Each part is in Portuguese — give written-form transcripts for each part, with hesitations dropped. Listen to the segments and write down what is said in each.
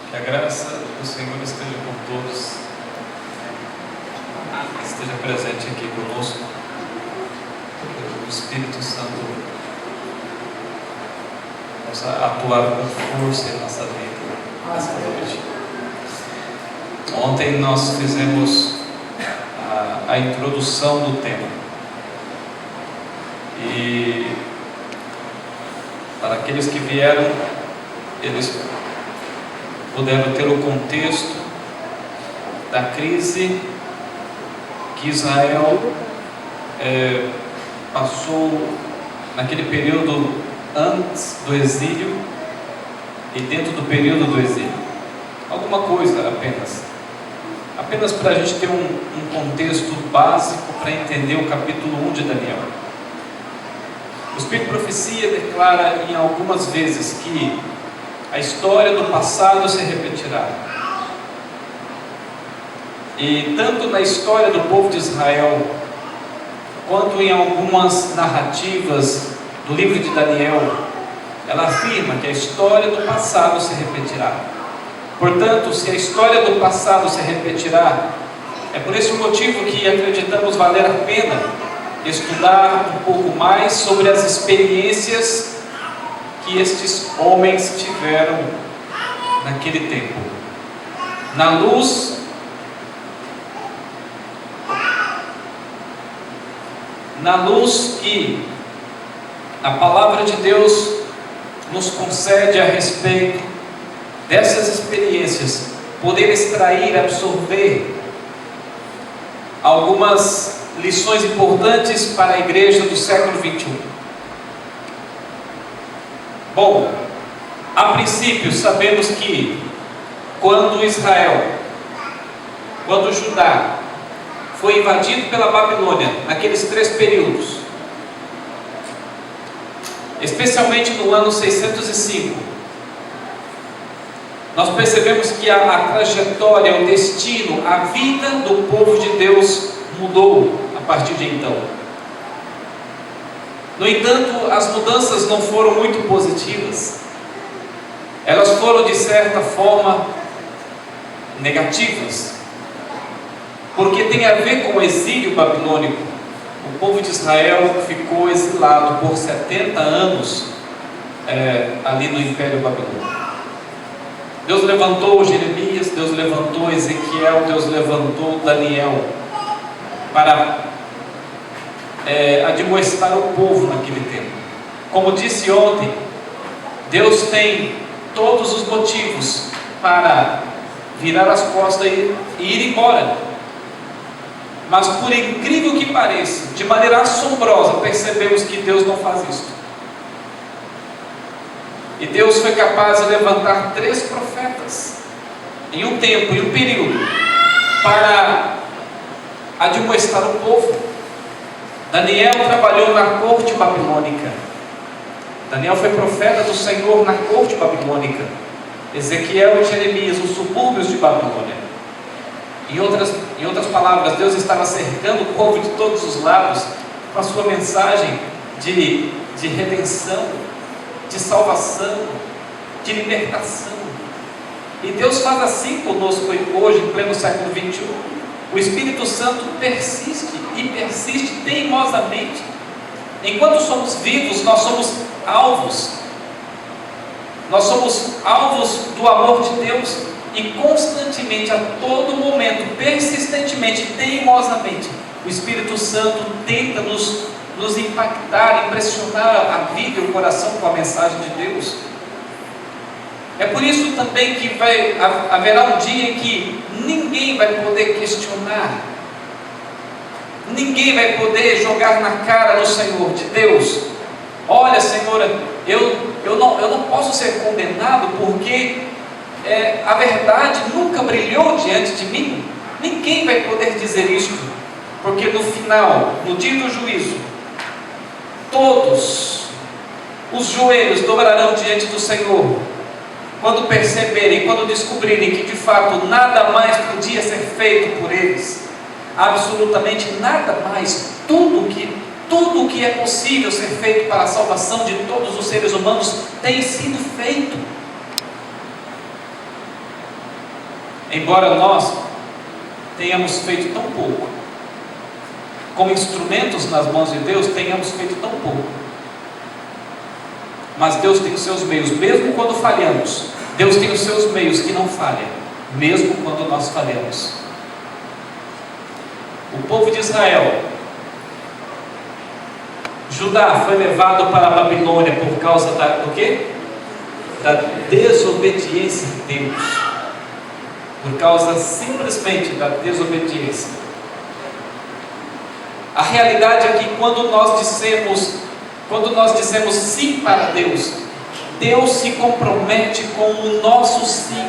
Que a graça do Senhor esteja com todos, esteja presente aqui conosco, que o Espírito Santo possa atuar com força em nossa vida nessa noite. Ontem nós fizemos a introdução do tema, e para aqueles que vieram, eles puderam ter o contexto da crise que Israel passou naquele período antes do exílio e dentro do período do exílio. Alguma coisa apenas para a gente ter um contexto básico para entender o capítulo 1 de Daniel. O Espírito de Profecia declara em algumas vezes que a história do passado se repetirá. E tanto na história do povo de Israel, quanto em algumas narrativas do livro de Daniel, ela afirma que a história do passado se repetirá. Portanto, se a história do passado se repetirá, é por esse motivo que acreditamos valer a pena estudar um pouco mais sobre as experiências que estes homens tiveram naquele tempo, na luz que a palavra de Deus nos concede a respeito dessas experiências, poder extrair, absorver algumas lições importantes para a igreja do século 21. Bom, a princípio sabemos que quando Judá foi invadido pela Babilônia, naqueles 3 períodos, especialmente no ano 605, nós percebemos que a trajetória, o destino, a vida do povo de Deus mudou a partir de então. No entanto, as mudanças não foram muito positivas. Elas foram, de certa forma, negativas, porque tem a ver com o exílio babilônico. O povo de Israel ficou exilado por 70 anos ali no Império Babilônico. Deus levantou Jeremias, Deus levantou Ezequiel, Deus levantou Daniel para admoestar o povo naquele tempo. Como disse ontem, Deus tem todos os motivos para virar as costas e ir embora. Mas por incrível que pareça, de maneira assombrosa, percebemos que Deus não faz isso. E Deus foi capaz de levantar 3 profetas em um tempo, em um período, para admoestar o povo. Daniel trabalhou na corte babilônica. Daniel foi profeta do Senhor na corte babilônica. Ezequiel e Jeremias, os subúrbios de Babilônia. Em outras palavras, Deus estava cercando o povo de todos os lados com a sua mensagem de redenção, de salvação, de libertação. E Deus faz assim conosco hoje, em pleno século 21. O Espírito Santo persiste e persiste teimosamente. Enquanto somos vivos, nós somos alvos. Nós somos alvos do amor de Deus. E constantemente, a todo momento, persistentemente, teimosamente, o Espírito Santo tenta nos impactar, impressionar a vida e o coração com a mensagem de Deus. É por isso também que haverá um dia em que ninguém vai poder questionar, ninguém vai poder jogar na cara do Senhor, de Deus: olha, Senhor, eu não posso ser condenado porque a verdade nunca brilhou diante de mim. Ninguém vai poder dizer isso, porque no final, no dia do juízo, todos os joelhos dobrarão diante do Senhor, quando perceberem, quando descobrirem que de fato nada mais podia ser feito por eles, absolutamente nada mais. Tudo que é possível ser feito para a salvação de todos os seres humanos tem sido feito. Embora nós tenhamos feito tão pouco, como instrumentos nas mãos de Deus, tenhamos feito tão pouco, mas Deus tem os seus meios, mesmo quando falhamos. Deus tem os seus meios que não falham, mesmo quando nós falhamos. O povo de Israel, Judá foi levado para a Babilônia por causa do quê? Da desobediência de Deus. Por causa simplesmente da desobediência. A realidade é que quando nós dissemos sim para Deus, Deus se compromete com o nosso sim.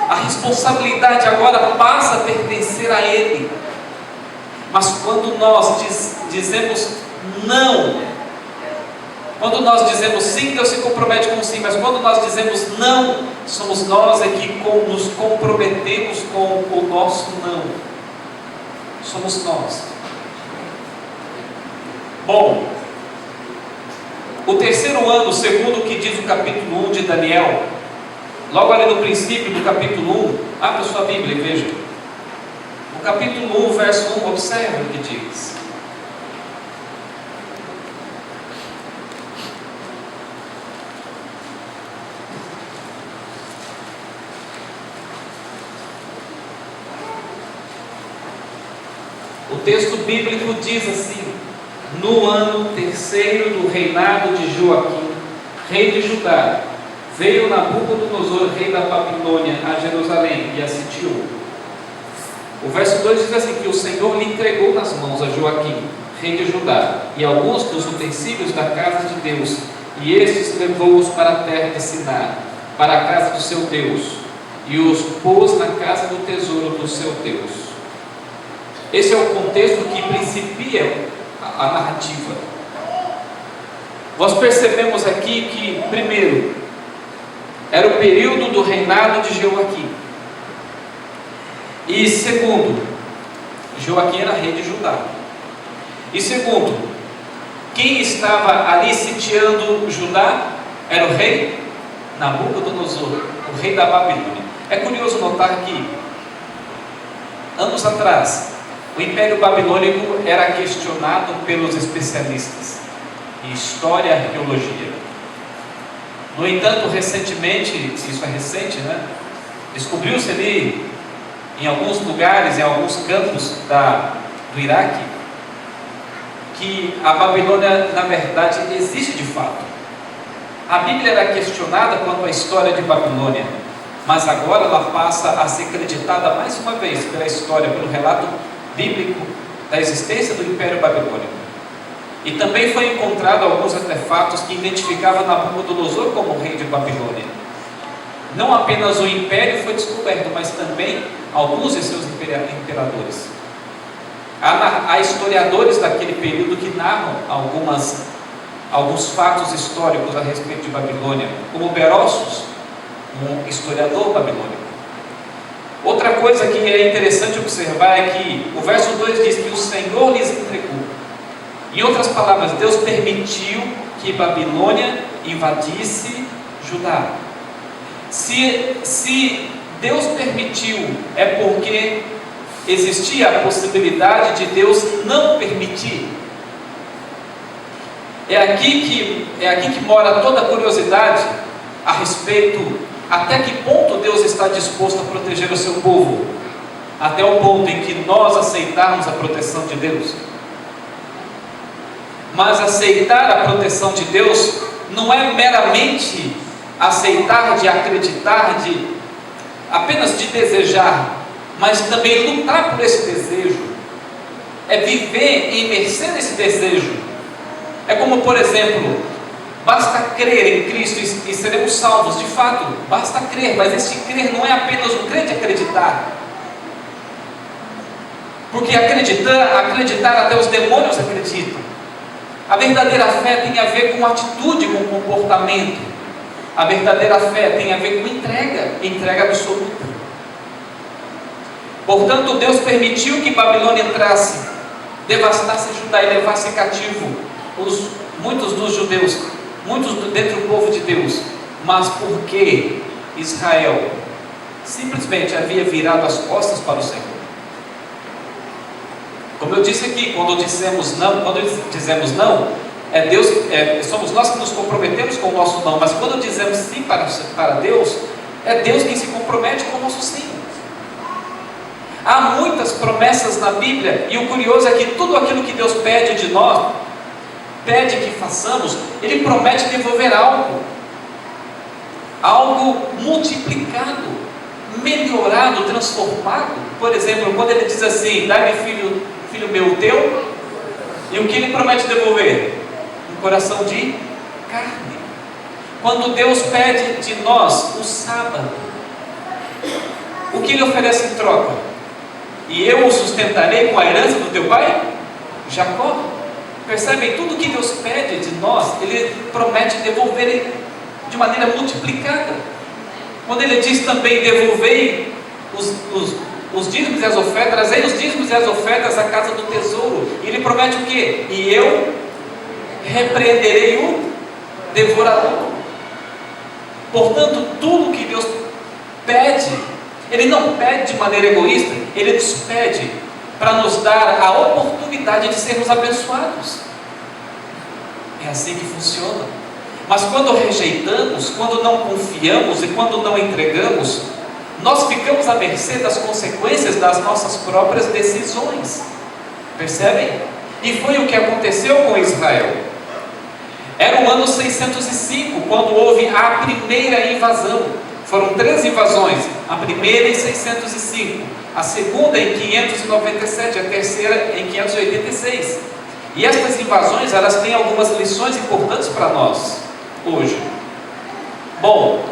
A responsabilidade agora passa a pertencer a Ele. Mas quando nós dizemos não, quando nós dizemos sim, Deus se compromete com o sim, mas quando nós dizemos não, somos nós que nos comprometemos com o nosso não. Somos nós. Bom, o terceiro ano, segundo o que diz o capítulo 1 de Daniel, logo ali no princípio do capítulo 1, abra sua Bíblia e veja. No capítulo 1, verso 1, observe o que diz. O texto bíblico diz assim: no ano terceiro do reinado de Joaquim, rei de Judá, veio Nabucodonosor, rei da Babilônia, a Jerusalém e a sitiou. O verso 2 diz assim: que o Senhor lhe entregou nas mãos a Joaquim, rei de Judá, e alguns dos utensílios da casa de Deus, e estes levou-os para a terra de Siná, para a casa do seu Deus, e os pôs na casa do tesouro do seu Deus. Esse é o contexto que principia a narrativa. Nós percebemos aqui que, primeiro, era o período do reinado de Joaquim. E segundo, Joaquim era rei de Judá. E segundo, quem estava ali sitiando Judá era o rei Nabucodonosor, o rei da Babilônia. É curioso notar que, anos atrás, o Império Babilônico era questionado pelos especialistas em história e arqueologia. No entanto, recentemente, isso é recente, né? Descobriu-se ali, em alguns lugares, em alguns campos do Iraque, que a Babilônia, na verdade, existe de fato. A Bíblia era questionada quanto à história de Babilônia, mas agora ela passa a ser acreditada mais uma vez pela história, pelo relato bíblico da existência do Império Babilônico. E também foi encontrado alguns artefatos que identificavam Nabucodonosor como rei de Babilônia. Não apenas o império foi descoberto, mas também alguns de seus imperadores. Há historiadores daquele período que narram alguns fatos históricos a respeito de Babilônia, como Berócios, um historiador babilônico. Outra coisa que é interessante observar é que o verso 2 diz que o Senhor lhes entregou. Em outras palavras, Deus permitiu que Babilônia invadisse Judá. Se Deus permitiu, é porque existia a possibilidade de Deus não permitir. É aqui que mora toda a curiosidade a respeito até que ponto Deus está disposto a proteger o seu povo, até o ponto em que nós aceitarmos a proteção de Deus. Mas aceitar a proteção de Deus não é meramente aceitar, de acreditar, apenas de desejar, mas também lutar por esse desejo. É viver em mercê nesse desejo. É como, por exemplo, basta crer em Cristo e seremos salvos. De fato, basta crer, mas esse crer não é apenas um crer de acreditar. Porque acreditar até os demônios acreditam. A verdadeira fé tem a ver com atitude, com comportamento. A verdadeira fé tem a ver com entrega absoluta. Portanto, Deus permitiu que Babilônia entrasse, devastasse Judá e levasse cativo muitos dos judeus, muitos dentre o povo de Deus. Mas porque Israel simplesmente havia virado as costas para o Senhor. Como eu disse aqui, quando dizemos não, somos nós que nos comprometemos com o nosso não, mas quando dizemos sim para Deus, é Deus quem se compromete com o nosso sim. Há muitas promessas na Bíblia, e o curioso é que tudo aquilo que Deus pede de nós, pede que façamos, Ele promete devolver algo multiplicado, melhorado, transformado. Por exemplo, quando Ele diz assim: dai-me filho meu, o teu, e o que Ele promete devolver? Um coração de carne. Quando Deus pede de nós o sábado, o que Ele oferece em troca? E eu o sustentarei com a herança do teu pai Jacó. Percebem? Tudo que Deus pede de nós, Ele promete devolver de maneira multiplicada. Quando Ele diz também: devolvei os dízimos e as ofertas, trazei os dízimos e as ofertas à casa do tesouro, e Ele promete o quê? E eu repreenderei o devorador. Portanto, tudo que Deus pede, Ele não pede de maneira egoísta, Ele nos pede para nos dar a oportunidade de sermos abençoados. É assim que funciona. Mas quando rejeitamos, quando não confiamos e quando não entregamos, nós ficamos à mercê das consequências das nossas próprias decisões. Percebem? E foi o que aconteceu com Israel. Era o ano 605, quando houve a primeira invasão. Foram 3 invasões: a primeira em 605, a segunda em 597, a terceira em 586. E estas invasões, elas têm algumas lições importantes para nós hoje. Bom,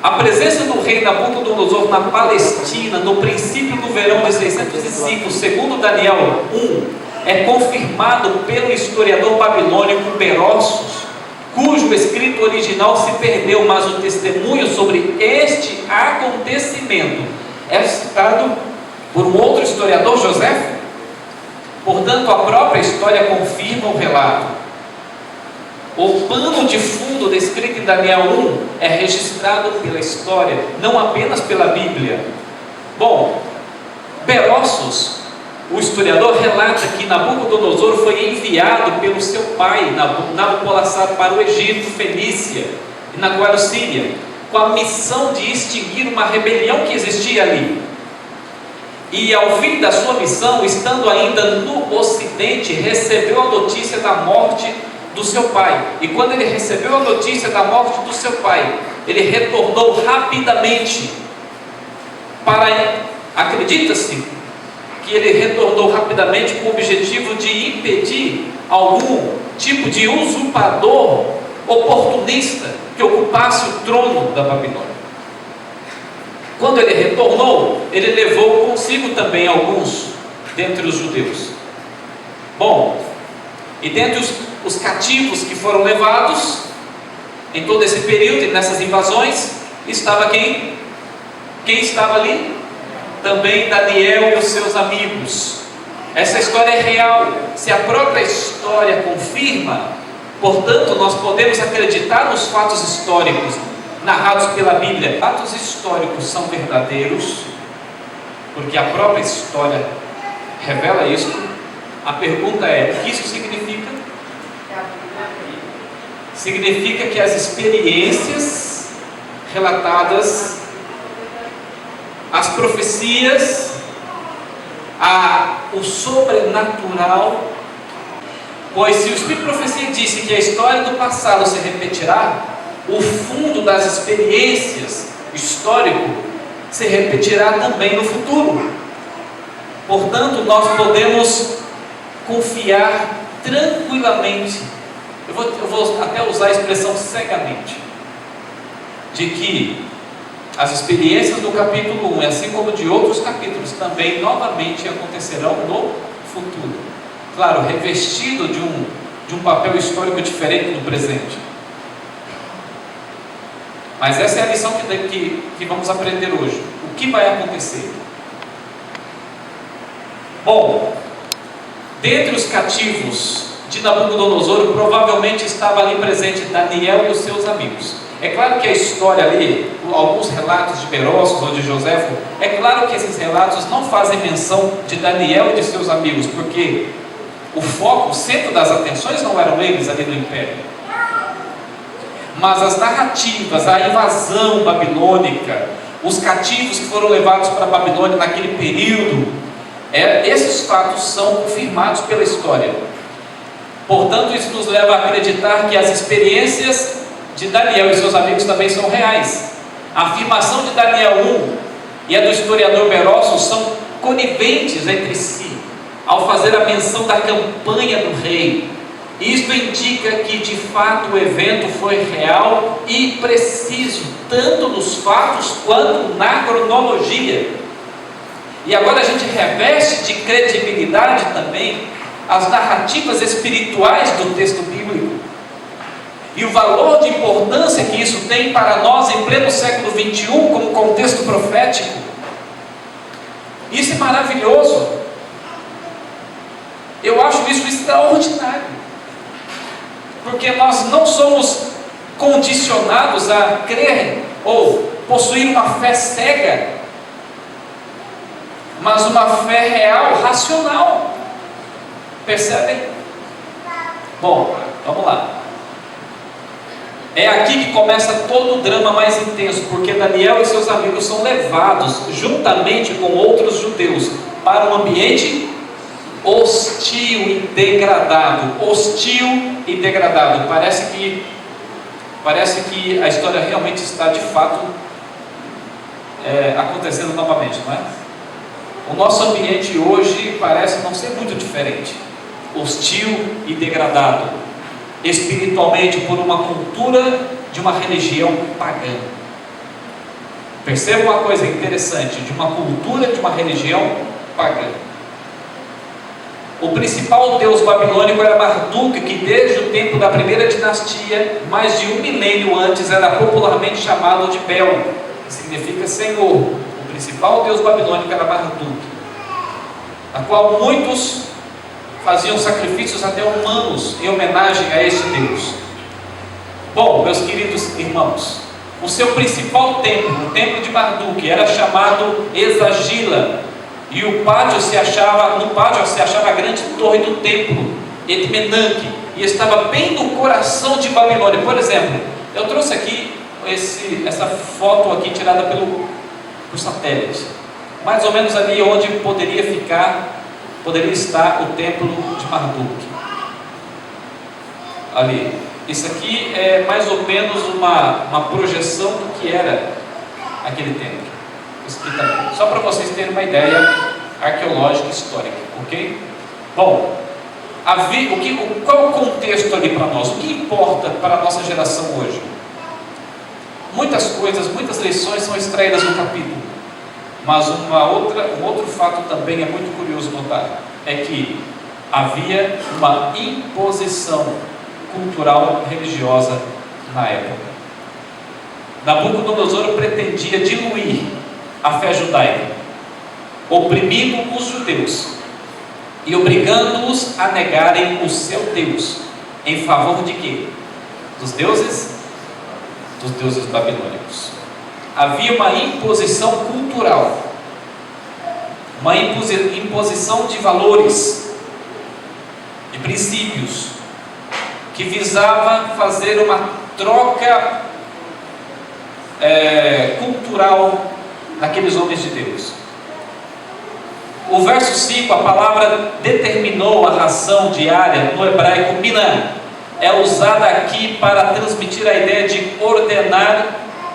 a presença do rei Nabucodonosor na Palestina, no princípio do verão de 605, segundo Daniel 1, é confirmado pelo historiador babilônico Berócios, cujo escrito original se perdeu, mas o testemunho sobre este acontecimento é citado por um outro historiador, José. Portanto, a própria história confirma o relato. O pano de fundo descrito em Daniel 1 é registrado pela história, não apenas pela Bíblia. Bom, Berócios, o historiador, relata que Nabucodonosor foi enviado pelo seu pai, Nabopolassar, para o Egito, Fenícia e na atual Síria, com a missão de extinguir uma rebelião que existia ali. E ao fim da sua missão, estando ainda no Ocidente, recebeu a notícia da morte do seu pai. E quando ele recebeu a notícia da morte do seu pai, ele retornou rapidamente acredita-se que ele retornou rapidamente com o objetivo de impedir algum tipo de usurpador oportunista que ocupasse o trono da Babilônia. Quando ele retornou, ele levou consigo também alguns dentre os judeus. Bom, e dentre os cativos que foram levados em todo esse período e nessas invasões, estava quem? Quem estava ali? Também Daniel e os seus amigos. Essa história é real. Se a própria história confirma, portanto, nós podemos acreditar nos fatos históricos narrados pela Bíblia. Fatos históricos são verdadeiros, porque a própria história revela isso. A pergunta é: o que isso significa? Significa que as experiências relatadas, as profecias, o sobrenatural, pois se o Espírito de Profecia disse que a história do passado se repetirá, o fundo das experiências histórico se repetirá também no futuro. Portanto, nós podemos confiar tranquilamente, eu vou até usar a expressão cegamente, de que as experiências do capítulo 1, assim como de outros capítulos, também novamente acontecerão no futuro. Claro, revestido de um papel histórico diferente do presente. Mas essa é a lição que vamos aprender hoje. O que vai acontecer? Bom, dentre os cativos de Nabucodonosor, provavelmente estava ali presente Daniel e os seus amigos. É claro que a história ali, alguns relatos de Berócios ou de Joséfo, é claro que esses relatos não fazem menção de Daniel e de seus amigos, porque o foco, o centro das atenções não eram eles ali no império. Mas as narrativas, a invasão babilônica, os cativos que foram levados para a Babilônia naquele período, esses fatos são confirmados pela história. Portanto, isso nos leva a acreditar que as experiências de Daniel e seus amigos também são reais. A afirmação de Daniel 1 e a do historiador Berócios são coniventes entre si, ao fazer a menção da campanha do rei. Isto indica que de fato o evento foi real e preciso, tanto nos fatos quanto na cronologia. E agora a gente reveste de credibilidade também as narrativas espirituais do texto bíblico e o valor de importância que isso tem para nós em pleno século XXI como contexto profético. Isso é maravilhoso. Eu acho isso extraordinário, porque nós não somos condicionados a crer ou possuir uma fé cega, mas uma fé real, racional. Percebem? Bom, vamos lá. É aqui que começa todo o drama mais intenso, porque Daniel e seus amigos são levados, juntamente com outros judeus, para um ambiente hostil e degradado. Hostil e degradado. Parece que a história realmente está de fato acontecendo novamente, não é? O nosso ambiente hoje parece não ser muito diferente. Hostil e degradado espiritualmente por uma cultura de uma religião pagã. Perceba uma coisa interessante, de uma cultura de uma religião pagã. O principal deus babilônico era Marduk, que desde o tempo da primeira dinastia, mais de 1 milênio antes, era popularmente chamado de Bel, que significa Senhor. O principal deus babilônico era Marduk, a qual muitos faziam sacrifícios até humanos em homenagem a este Deus. Bom, meus queridos irmãos, o seu principal templo, o templo de Marduk, era chamado Exagila, e no pátio se achava a grande torre do templo, Etmenanque, e estava bem no coração de Babilônia. Por exemplo, eu trouxe aqui essa foto aqui tirada por satélite, mais ou menos ali onde poderia estar o templo de Marduk. Ali. Isso aqui é mais ou menos uma projeção do que era aquele templo. Isso aqui também. Só para vocês terem uma ideia arqueológica e histórica, ok? Bom, qual é o contexto ali para nós? O que importa para a nossa geração hoje? Muitas coisas, muitas lições são extraídas no capítulo. Mas um outro fato também é muito curioso notar, é que havia uma imposição cultural religiosa na época. Nabucodonosor pretendia diluir a fé judaica, oprimindo os judeus e obrigando-os a negarem o seu Deus, em favor de quê? Dos deuses babilônicos. Havia uma imposição cultural, uma imposição de valores, de princípios, que visava fazer uma troca cultural naqueles homens de Deus. O verso 5, a palavra determinou a ração diária, no hebraico minã, é usada aqui para transmitir a ideia de ordenar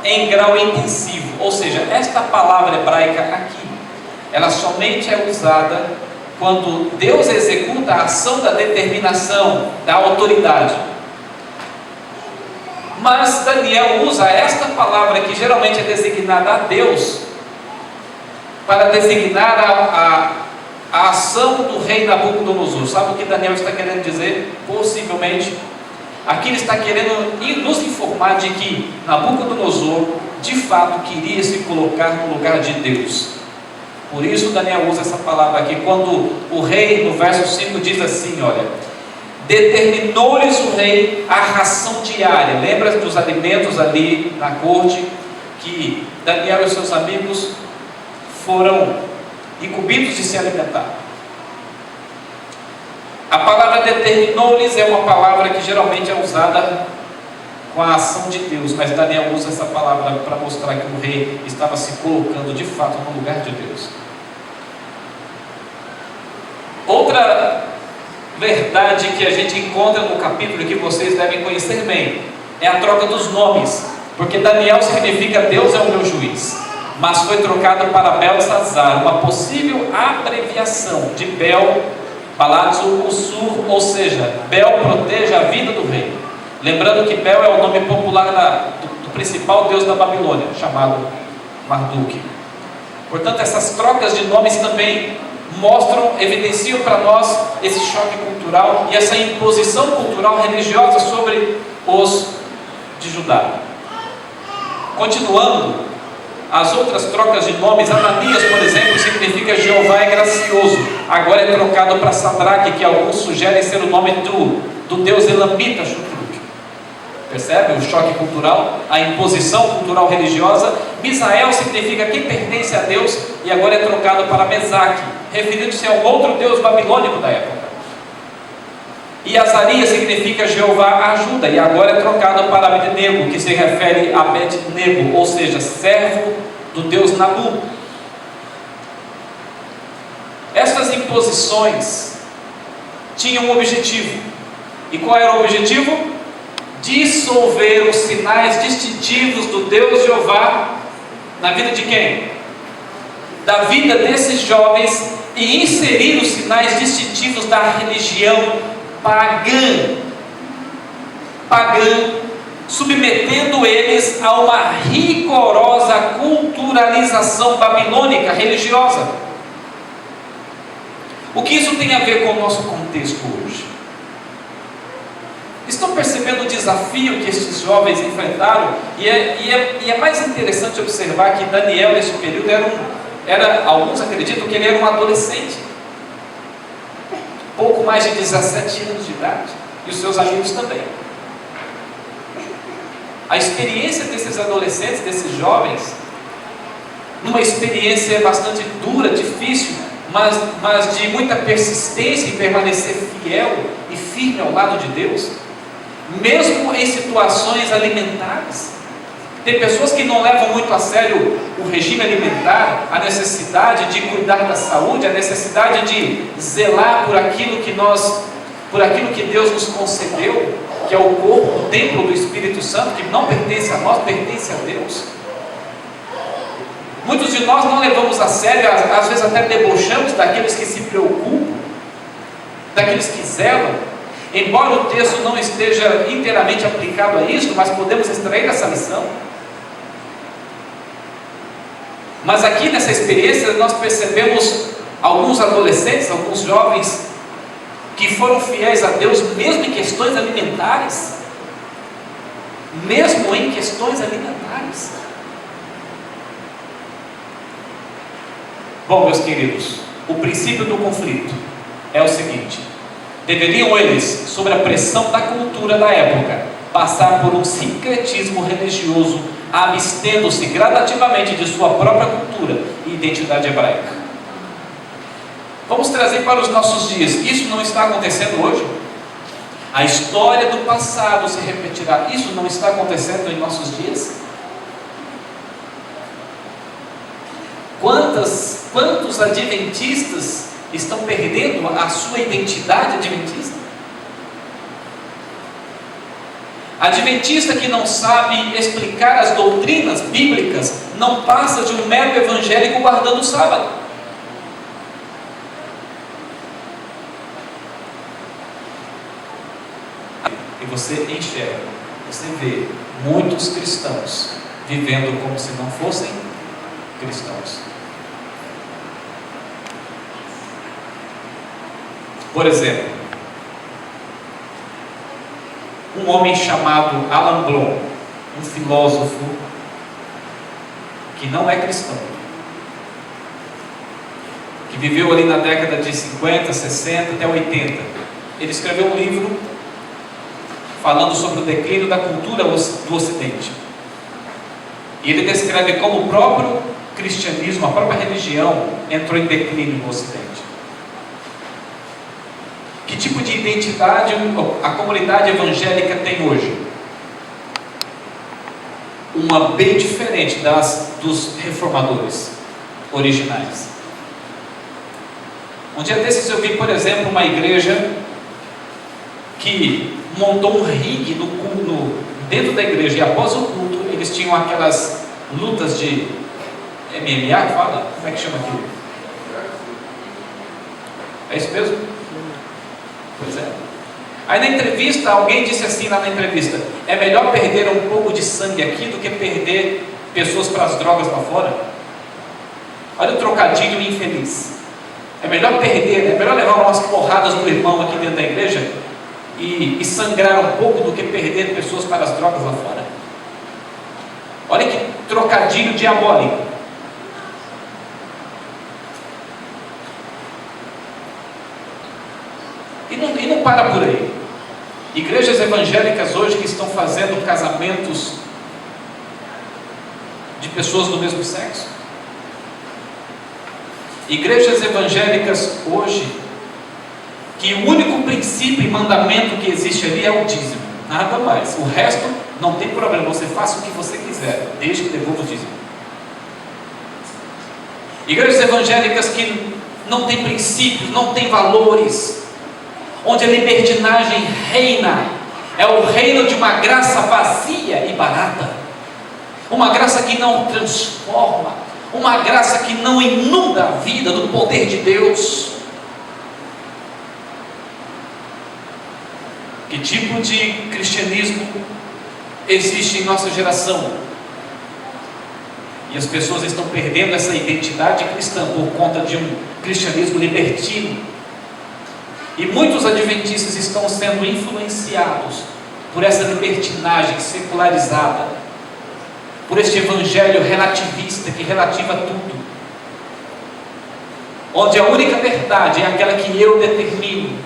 em grau intensivo. Ou seja, esta palavra hebraica aqui, ela somente é usada quando Deus executa a ação da determinação, da autoridade. Mas Daniel usa esta palavra, que geralmente é designada a Deus, para designar a ação do rei Nabucodonosor. Sabe o que Daniel está querendo dizer? Possivelmente, aqui ele está querendo nos informar de que Nabucodonosor, de fato, queria se colocar no lugar de Deus. Por isso Daniel usa essa palavra aqui, quando o rei, no verso 5, diz assim, olha: determinou-lhes o rei a ração diária. Lembra dos alimentos ali na corte, que Daniel e os seus amigos foram incumbidos de se alimentar. A palavra determinou-lhes é uma palavra que geralmente é usada com a ação de Deus, mas Daniel usa essa palavra para mostrar que o rei estava se colocando de fato no lugar de Deus. Outra verdade que a gente encontra no capítulo, que vocês devem conhecer bem, é a troca dos nomes, porque Daniel significa Deus é o meu juiz, mas foi trocado para Belsazar, uma possível abreviação de Bel, Palazzo Ussur, ou seja, Bel proteja a vida do rei. Lembrando que Bel é o nome popular do principal deus da Babilônia, chamado Marduk. Portanto, essas trocas de nomes também mostram, evidenciam para nós esse choque cultural e essa imposição cultural religiosa sobre os de Judá. Continuando, as outras trocas de nomes, Ananias, por exemplo, significa Jeová é gracioso, agora é trocado para Sadraque, que alguns sugerem ser o nome do deus elamita Xutruk. Percebe o choque cultural, a imposição cultural religiosa? Misael significa quem pertence a Deus, e agora é trocado para Mesaque, referindo-se a um outro deus babilônico da época. E Azarias significa Jeová ajuda, e agora é trocado para Abednego, que se refere a Abednego, ou seja, servo do deus Nabu. Estas imposições tinham um objetivo. E qual era o objetivo? Dissolver os sinais distintivos do Deus Jeová na vida de quem? Da vida desses jovens, e inserir os sinais distintivos da religião pagã, submetendo eles a uma rigorosa culturalização babilônica religiosa. O que isso tem a ver com o nosso contexto hoje? Estão percebendo o desafio que esses jovens enfrentaram? E é mais interessante observar que Daniel, nesse período, alguns acreditam que ele era um adolescente, pouco mais de 17 anos de idade, e os seus amigos também. A experiência desses adolescentes, desses jovens, numa experiência bastante dura, difícil, mas de muita persistência em permanecer fiel e firme ao lado de Deus, mesmo em situações alimentares. Tem pessoas que não levam muito a sério o regime alimentar, a necessidade de cuidar da saúde, a necessidade de zelar por aquilo que Deus nos concedeu, que é o corpo, o templo do Espírito Santo, que não pertence a nós, pertence a Deus. Muitos de nós não levamos a sério, às vezes até debochamos daqueles que se preocupam, daqueles que zelam, embora o texto não esteja inteiramente aplicado a isso, mas podemos extrair essa lição. Mas aqui nessa experiência nós percebemos alguns adolescentes, alguns jovens que foram fiéis a Deus mesmo em questões alimentares. Mesmo em questões alimentares. Bom, meus queridos, o princípio do conflito é o seguinte: deveriam eles, sob a pressão da cultura da época, passar por um sincretismo religioso, abstendo-se gradativamente de sua própria cultura e identidade hebraica. Vamos trazer para os nossos dias. Isso não está acontecendo hoje? A história do passado se repetirá. Isso não está acontecendo em nossos dias? Quantos adventistas estão perdendo a sua identidade adventista? Adventista que não sabe explicar as doutrinas bíblicas não passa de um mero evangélico guardando o sábado. E você enxerga, você vê muitos cristãos vivendo como se não fossem cristãos. Por exemplo, um homem chamado Alan Bloom, um filósofo que não é cristão, que viveu ali na década de 50, 60 até 80, ele escreveu um livro falando sobre o declínio da cultura do Ocidente. E ele descreve como o próprio cristianismo, a própria religião, entrou em declínio no Ocidente. Que tipo de identidade a comunidade evangélica tem hoje? Uma bem diferente dos reformadores originais. Um dia desses eu vi, por exemplo, uma igreja que montou um ringue dentro da igreja, e após o culto eles tinham aquelas lutas de MMA, que fala? Como é que chama aquilo? É isso mesmo? Pois é. Aí na entrevista, alguém disse assim lá na entrevista: é melhor perder um pouco de sangue aqui do que perder pessoas para as drogas lá fora. Olha o trocadilho infeliz. É melhor levar umas porradas do irmão aqui dentro da igreja e sangrar um pouco do que perder pessoas para as drogas lá fora. Olha que trocadilho diabólico. E não para por aí. Igrejas evangélicas hoje que estão fazendo casamentos de pessoas do mesmo sexo. Igrejas evangélicas hoje que o único princípio e mandamento que existe ali é o dízimo, nada mais. O resto não tem problema, você faça o que você quiser, desde que devolva o dízimo. Igrejas evangélicas que não têm princípios, não têm valores, onde a libertinagem reina, é o reino de uma graça vazia e barata, uma graça que não transforma, uma graça que não inunda a vida do poder de Deus. Que tipo de cristianismo existe em nossa geração? E as pessoas estão perdendo essa identidade cristã por conta de um cristianismo libertino. E muitos adventistas estão sendo influenciados por essa libertinagem secularizada, por este evangelho relativista que relativa tudo, onde a única verdade é aquela que eu determino.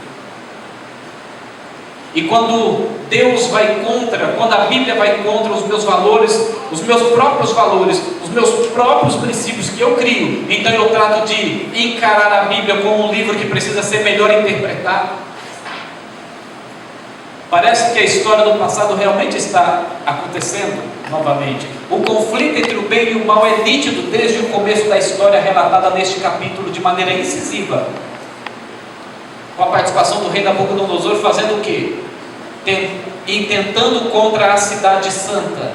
E quando Deus vai contra, quando a Bíblia vai contra os meus valores, os meus próprios princípios que eu crio, então eu trato de encarar a Bíblia como um livro que precisa ser melhor interpretado. Parece que a história do passado realmente está acontecendo novamente. O conflito entre o bem e o mal é nítido desde o começo da história relatada neste capítulo de maneira incisiva, com a participação do rei Nabucodonosor fazendo o quê? Intentando contra a cidade santa,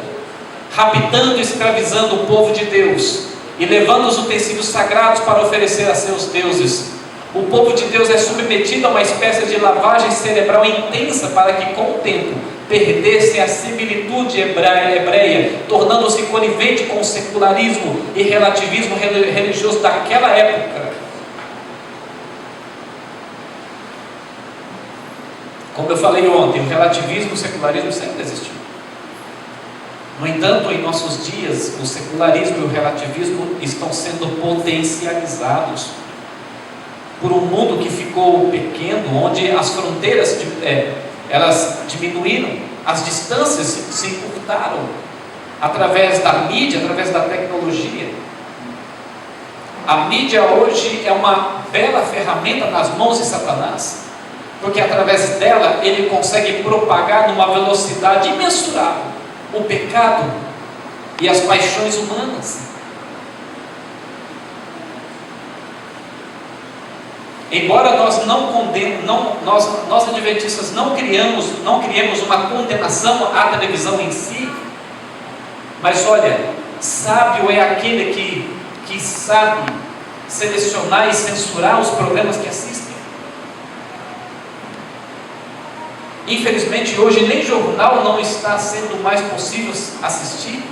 raptando e escravizando o povo de Deus e levando os utensílios sagrados para oferecer a seus deuses. O povo de Deus é submetido a uma espécie de lavagem cerebral intensa para que com o tempo perdesse a similitude hebreia, tornando-se conivente com o secularismo e relativismo religioso daquela época. Como eu falei ontem, o relativismo e o secularismo sempre existiu. No entanto, em nossos dias, o secularismo e o relativismo estão sendo potencializados por um mundo que ficou pequeno, onde as fronteiras elas diminuíram, as distâncias se encurtaram através da mídia, através da tecnologia. A mídia hoje é uma bela ferramenta nas mãos de Satanás, porque através dela ele consegue propagar numa velocidade imensurável o pecado e as paixões humanas. Embora nós não condenemos, nós adventistas não criamos uma condenação à televisão em si, mas olha, sábio é aquele que sabe selecionar e censurar os programas que assistem. Infelizmente hoje nem jornal não está sendo mais possível assistir,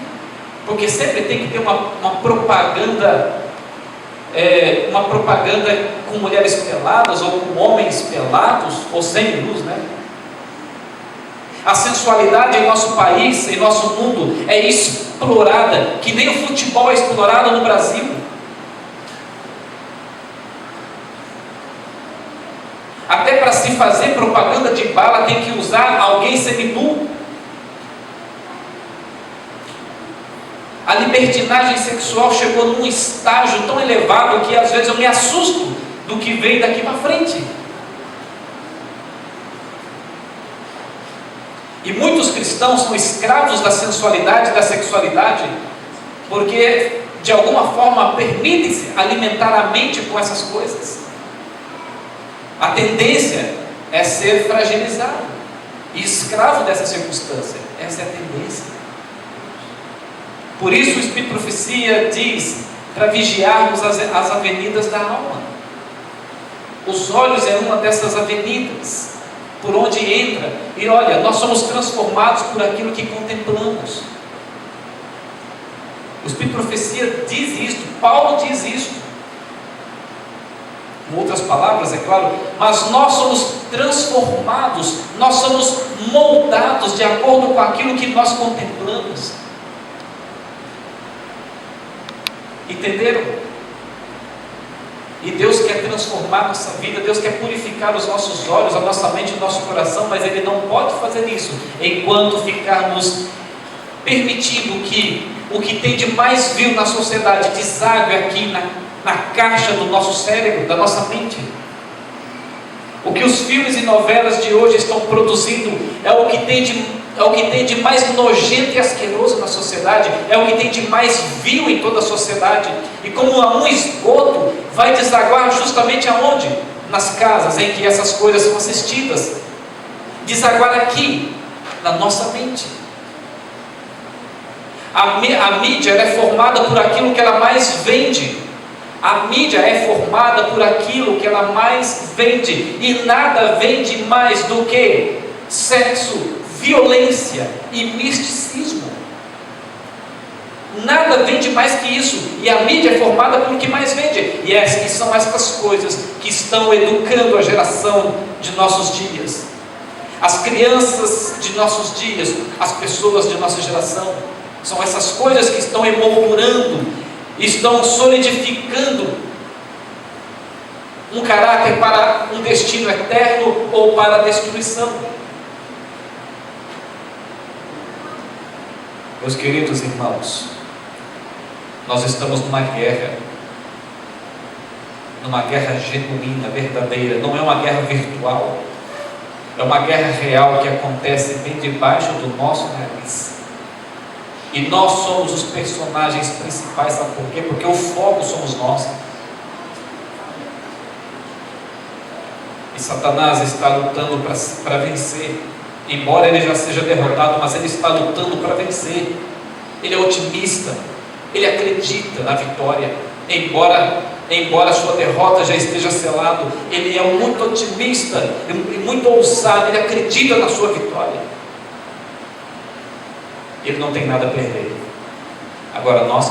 porque sempre tem que ter uma propaganda com mulheres peladas ou com homens pelados ou sem luz, né? A sensualidade em nosso país, em nosso mundo é explorada, que nem o futebol é explorado no Brasil. Até para se fazer propaganda de bala tem que usar alguém seminu. A libertinagem sexual chegou num estágio tão elevado que às vezes eu me assusto do que vem daqui para frente. E muitos cristãos são escravos da sensualidade e da sexualidade, porque de alguma forma permitem-se alimentar a mente com essas coisas. A tendência é ser fragilizado e escravo dessa circunstância. Essa é a tendência. Por isso o Espírito de Profecia diz para vigiarmos as avenidas da alma. Os olhos é uma dessas avenidas por onde entra. E olha, nós somos transformados por aquilo que contemplamos. O Espírito de Profecia diz isto, Paulo diz isto. Com outras palavras, é claro, mas nós somos transformados, nós somos moldados de acordo com aquilo que nós contemplamos. Entenderam? E Deus quer transformar nossa vida, Deus quer purificar os nossos olhos, a nossa mente, o nosso coração, mas Ele não pode fazer isso enquanto ficarmos permitindo que o que tem de mais vil na sociedade desague aqui na caixa do nosso cérebro, da nossa mente. O que os filmes e novelas de hoje estão produzindo é o que tem de mais nojento e asqueroso na sociedade, é o que tem de mais vil em toda a sociedade. E como um esgoto vai desaguar justamente aonde? Nas casas em que essas coisas são assistidas. Desaguar aqui, na nossa mente. A mídia ela é formada por aquilo que ela mais vende. A mídia é formada por aquilo que ela mais vende. E nada vende mais do que sexo, violência e misticismo. Nada vende mais que isso. E a mídia é formada pelo que mais vende. E são estas coisas que estão educando a geração de nossos dias. As crianças de nossos dias, as pessoas de nossa geração. São essas coisas que estão emoldurando, estão solidificando um caráter para um destino eterno ou para a destruição. Meus queridos irmãos, nós estamos numa guerra genuína, verdadeira. Não é uma guerra virtual, é uma guerra real que acontece bem debaixo do nosso nariz. E nós somos os personagens principais, sabe por quê? Porque o foco somos nós. E Satanás está lutando para vencer. Embora ele já seja derrotado, mas ele está lutando para vencer. Ele é otimista, ele acredita na vitória. Embora a sua derrota já esteja selada, ele é muito otimista e muito ousado, ele acredita na sua vitória. Ele não tem nada a perder. Agora nós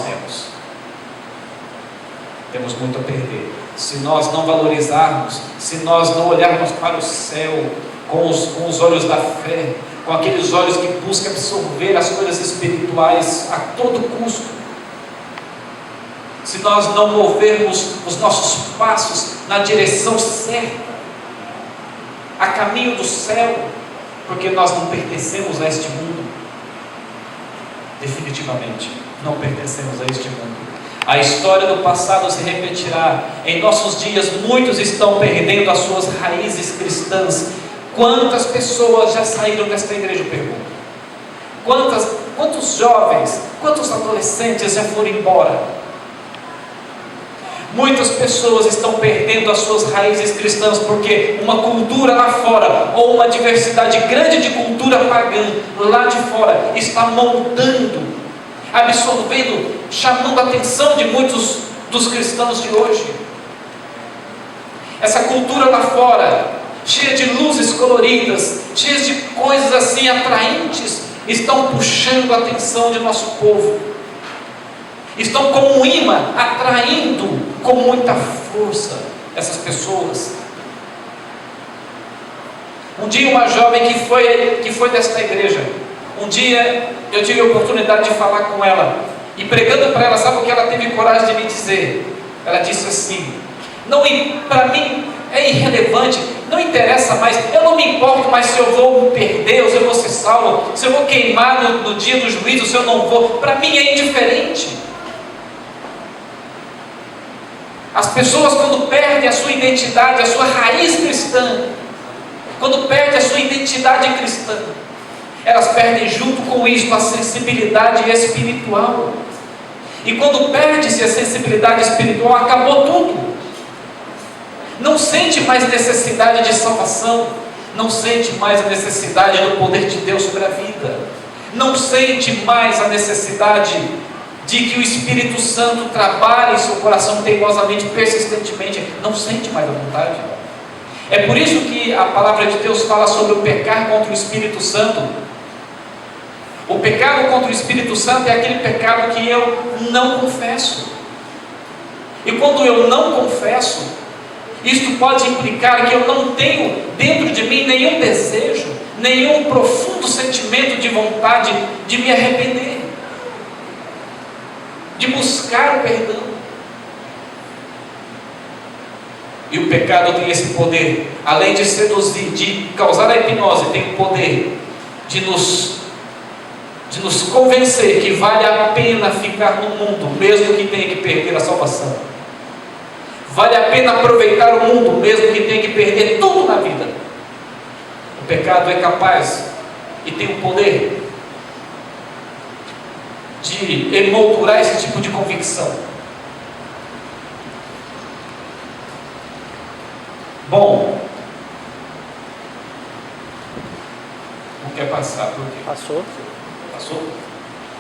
temos muito a perder. Se nós não valorizarmos, se nós não olharmos para o céu com os olhos da fé, com aqueles olhos que buscam absorver as coisas espirituais a todo custo, se nós não movermos os nossos passos na direção certa, a caminho do céu, porque nós não pertencemos a este mundo. Definitivamente, não pertencemos a este mundo. A história do passado se repetirá. Em nossos dias, muitos estão perdendo as suas raízes cristãs. Quantas pessoas já saíram desta igreja, eu pergunto? Quantos jovens, quantos adolescentes já foram embora? Muitas pessoas estão perdendo as suas raízes cristãs porque uma cultura lá fora, ou uma diversidade grande de cultura pagã lá de fora, está moldando, absorvendo, chamando a atenção de muitos dos cristãos de hoje. Essa cultura lá fora, cheia de luzes coloridas, cheia de coisas assim atraentes, estão puxando a atenção de nosso povo. Estão como um imã, atraindo com muita força essas pessoas. Um dia uma jovem que foi desta igreja, um dia eu tive a oportunidade de falar com ela, e pregando para ela, sabe o que ela teve coragem de me dizer? Ela disse assim: não, para mim é irrelevante, Não interessa mais, eu não me importo mais se eu vou perder, ou se eu vou ser salvo, se eu vou queimar no dia do juízo, se eu não vou. Para mim é indiferente. As pessoas, quando perdem a sua identidade, a sua raiz cristã, quando perdem a sua identidade cristã, elas perdem junto com isso a sensibilidade espiritual. E quando perde-se a sensibilidade espiritual, acabou tudo. Não sente mais necessidade de salvação, não sente mais a necessidade do poder de Deus sobre a vida, não sente mais a necessidade de que o Espírito Santo trabalhe em seu coração teimosamente, persistentemente, não sente mais a vontade. É por isso que a palavra de Deus fala sobre o pecar contra o Espírito Santo. O pecado contra o Espírito Santo é aquele pecado que eu não confesso. E quando eu não confesso, isto pode implicar que eu não tenho dentro de mim nenhum desejo, nenhum profundo sentimento de vontade de me arrepender, de buscar o perdão. E o pecado tem esse poder, além de seduzir, de causar a hipnose, tem o poder de nos convencer que vale a pena ficar no mundo, mesmo que tenha que perder a salvação. Vale a pena aproveitar o mundo, mesmo que tenha que perder tudo na vida. O pecado é capaz e tem o poder de emoldurar esse tipo de convicção. Bom, não quer passar por quê? Passou. Passou?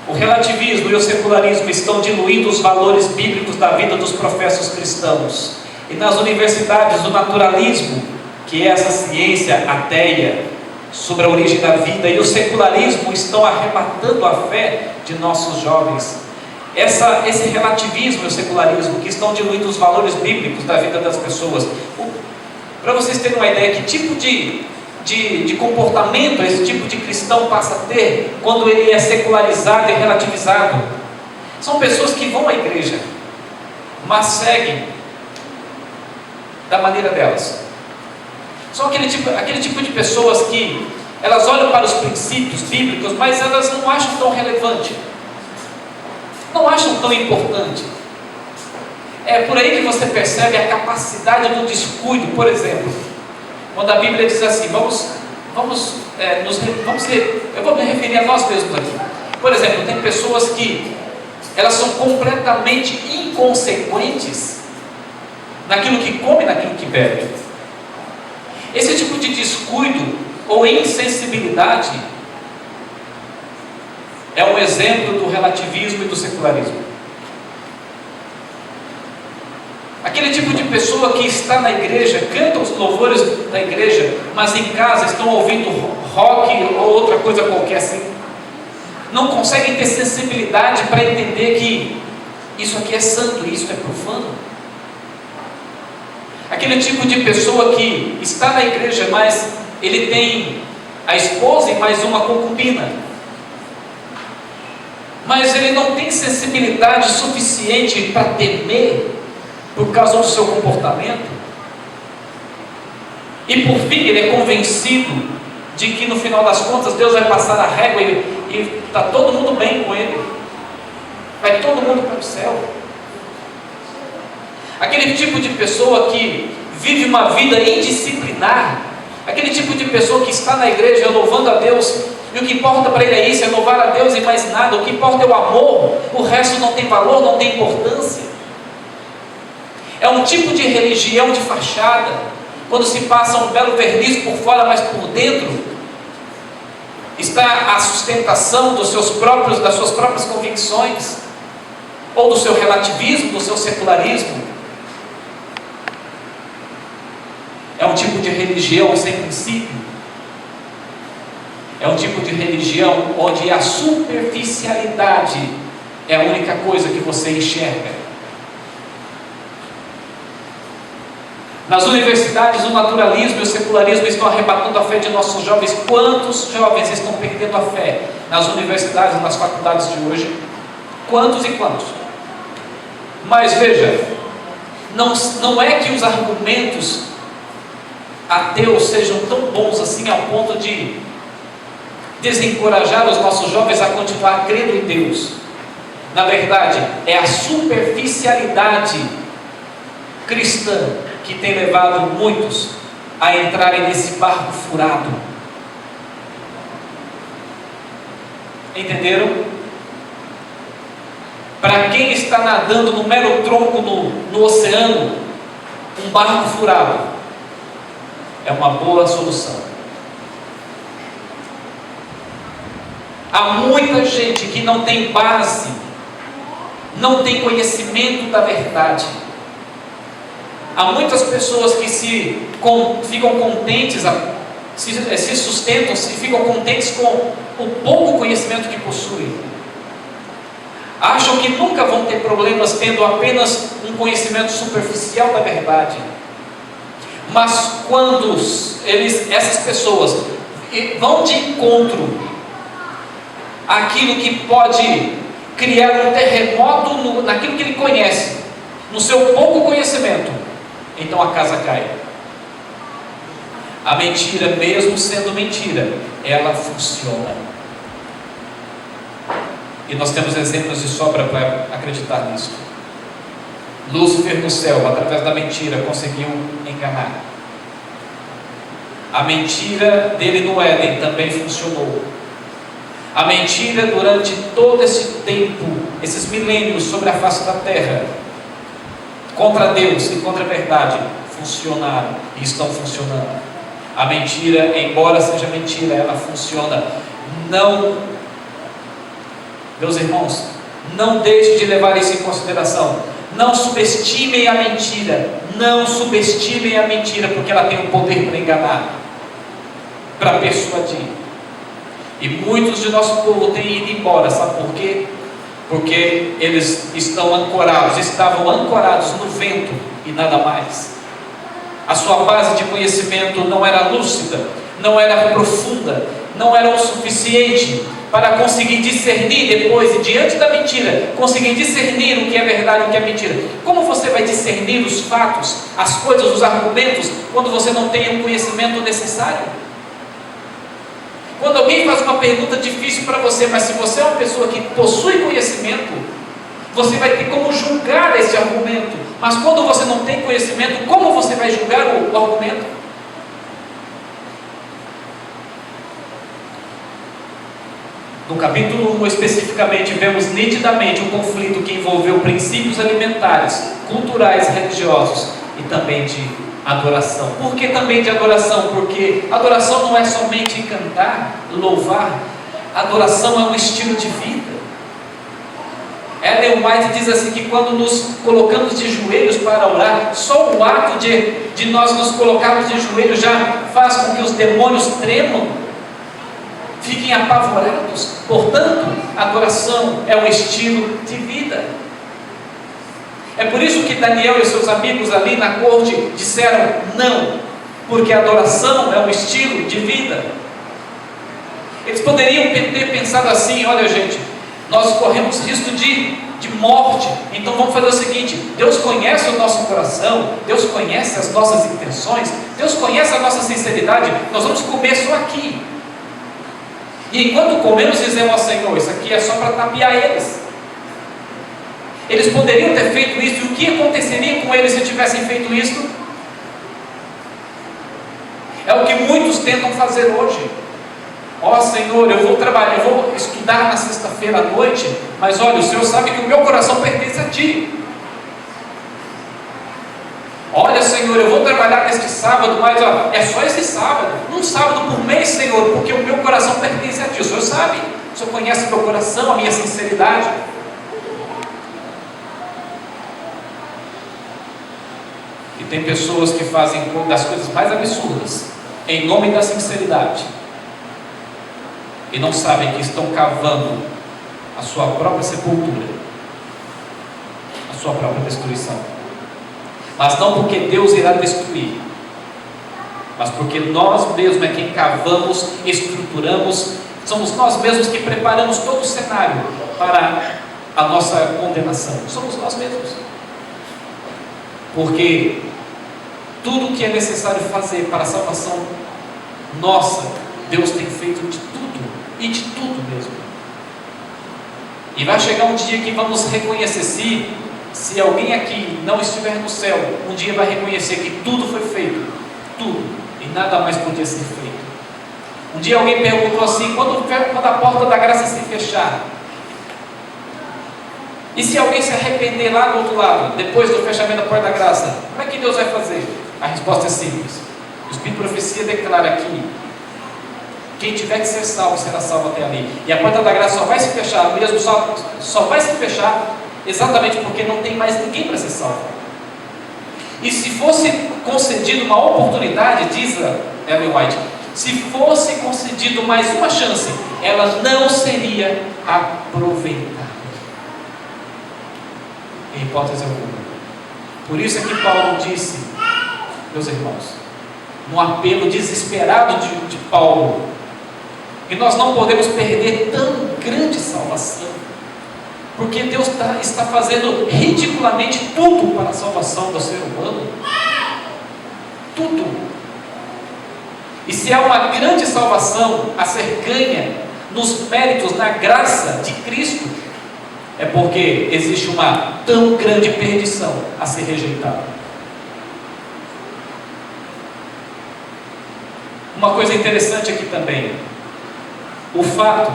O relativismo e o secularismo estão diluindo os valores bíblicos da vida dos professos cristãos. E nas universidades, o naturalismo, que é essa ciência ateia sobre a origem da vida, e o secularismo estão arrebatando a fé de nossos jovens. Esse relativismo e o secularismo que estão diluindo os valores bíblicos da vida das pessoas. Para vocês terem uma ideia, que tipo de comportamento esse tipo de cristão passa a ter quando ele é secularizado e relativizado? São pessoas que vão à igreja, mas seguem da maneira delas. São aquele tipo de pessoas que elas olham para os princípios bíblicos, mas elas não acham tão relevante, não acham tão importante. É por aí que você percebe a capacidade do descuido. Por exemplo, quando a Bíblia diz assim, eu vou me referir a nós mesmos aqui. Por exemplo, tem pessoas que elas são completamente inconsequentes naquilo que come, naquilo que bebe. Esse tipo de descuido ou insensibilidade é um exemplo do relativismo e do secularismo. Aquele tipo de pessoa que está na igreja, canta os louvores da igreja, mas em casa estão ouvindo rock ou outra coisa qualquer assim. Não conseguem ter sensibilidade para entender que isso aqui é santo e isso é profano. Aquele tipo de pessoa que está na igreja, mas ele tem a esposa e mais uma concubina, mas ele não tem sensibilidade suficiente para temer por causa do seu comportamento. E por fim, ele é convencido de que no final das contas Deus vai passar a régua e está todo mundo bem com ele, vai todo mundo para o céu. Aquele tipo de pessoa que vive uma vida indisciplinar, aquele tipo de pessoa que está na igreja louvando a Deus, e o que importa para ele é isso, é louvar a Deus e mais nada. O que importa é o amor, o resto não tem valor, não tem importância. É um tipo de religião de fachada, quando se passa um belo verniz por fora, mas por dentro está a sustentação das suas próprias convicções, ou do seu relativismo, do seu secularismo. É um tipo de religião sem princípio. É um tipo de religião onde a superficialidade é a única coisa que você enxerga. Nas universidades, o naturalismo e o secularismo estão arrebatando a fé de nossos jovens. Quantos jovens estão perdendo a fé nas universidades, nas faculdades de hoje? Quantos e quantos? Mas veja, não é que os argumentos ateus sejam tão bons assim ao ponto de desencorajar os nossos jovens a continuar crendo em Deus. Na verdade, é a superficialidade cristã que tem levado muitos a entrarem nesse barco furado. Entenderam? Para quem está nadando no mero tronco no oceano, um barco furado é uma boa solução. Há muita gente que não tem base, não tem conhecimento da verdade. Há muitas pessoas que ficam contentes, se sustentam, ficam contentes com o pouco conhecimento que possuem. Acham que nunca vão ter problemas tendo apenas um conhecimento superficial da verdade. Mas quando essas pessoas vão de encontro àquilo que pode criar um terremoto naquilo que ele conhece, no seu pouco conhecimento, então a casa cai. A mentira, mesmo sendo mentira, ela funciona. E nós temos exemplos de sobra para acreditar nisso. Lúcifer no céu, através da mentira, conseguiu enganar. A mentira dele no Éden também funcionou. A mentira durante todo esse tempo, esses milênios sobre a face da terra, contra Deus e contra a verdade, funcionaram e estão funcionando. A mentira, embora seja mentira, ela funciona. Não, meus irmãos, não deixe de levar isso em consideração. Não subestimem a mentira. Não subestimem a mentira, porque ela tem o poder para enganar, para persuadir. E muitos de nosso povo têm ido embora, sabe por quê? Porque eles estavam ancorados no vento e nada mais. A sua base de conhecimento não era lúcida, não era profunda, não era o suficiente para conseguir discernir depois, e diante da mentira, conseguir discernir o que é verdade e o que é mentira. Como você vai discernir os fatos, as coisas, os argumentos, quando você não tem o conhecimento necessário? Quando alguém faz uma pergunta difícil para você, mas se você é uma pessoa que possui conhecimento, você vai ter como julgar esse argumento. Mas quando você não tem conhecimento, como você vai julgar o argumento? No capítulo 1 especificamente, vemos nitidamente um conflito que envolveu princípios alimentares, culturais, religiosos e também de adoração. Por que também de adoração? Porque adoração não é somente cantar, louvar. Adoração é um estilo de vida. Ellen White diz assim, que quando nos colocamos de joelhos para orar, só o ato de nós nos colocarmos de joelhos já faz com que os demônios tremam, fiquem apavorados. Portanto, adoração é um estilo de vida. É por isso que Daniel e seus amigos ali na corte disseram não, porque a adoração é um estilo de vida. Eles poderiam ter pensado assim: olha gente, nós corremos risco de morte, então vamos fazer o seguinte: Deus conhece o nosso coração, Deus conhece as nossas intenções, Deus conhece a nossa sinceridade, nós vamos comer só aqui. E enquanto comemos, dizemos ao Senhor: isso aqui é só para tapear eles. Eles poderiam ter feito isso, e o que aconteceria com eles se tivessem feito isso? É o que muitos tentam fazer hoje. Ó Senhor, eu vou trabalhar, eu vou estudar na sexta-feira à noite, mas olha, o Senhor sabe que o meu coração pertence a Ti. Olha Senhor, eu vou trabalhar neste sábado, mas ó, é só esse sábado, um sábado por mês, Senhor, porque o meu coração pertence a Ti. O Senhor sabe, o Senhor conhece o meu coração, a minha sinceridade. E tem pessoas que fazem das coisas mais absurdas em nome da sinceridade e não sabem que estão cavando a sua própria sepultura, a sua própria destruição. Mas não porque Deus irá destruir, mas porque nós mesmos é quem cavamos, estruturamos, somos nós mesmos que preparamos todo o cenário para a nossa condenação. Somos nós mesmos. Porque Tudo o que é necessário fazer para a salvação nossa, Deus tem feito de tudo, e de tudo mesmo. E vai chegar um dia que vamos reconhecer, se alguém aqui não estiver no céu, um dia vai reconhecer que tudo foi feito, tudo, e nada mais podia ser feito. Um dia alguém perguntou assim: quando a porta da graça se fechar, e se alguém se arrepender lá do outro lado, depois do fechamento da porta da graça, como é que Deus vai fazer? A resposta é simples. O Espírito de Profecia declara aqui: quem tiver que ser salvo será salvo até ali. E a porta da graça só vai se fechar mesmo, só vai se fechar exatamente porque não tem mais ninguém para ser salvo. E se fosse concedido uma oportunidade, diz Ellen White, se fosse concedido mais uma chance, ela não seria aproveitada, em hipótese alguma. Por isso é que Paulo disse, meus irmãos, no apelo desesperado de Paulo, que nós não podemos perder tão grande salvação, porque Deus está fazendo ridiculamente tudo para a salvação do ser humano, tudo. E se há uma grande salvação a ser ganha nos méritos, na graça de Cristo, é porque existe uma tão grande perdição a ser rejeitada. Uma coisa interessante aqui também, o fato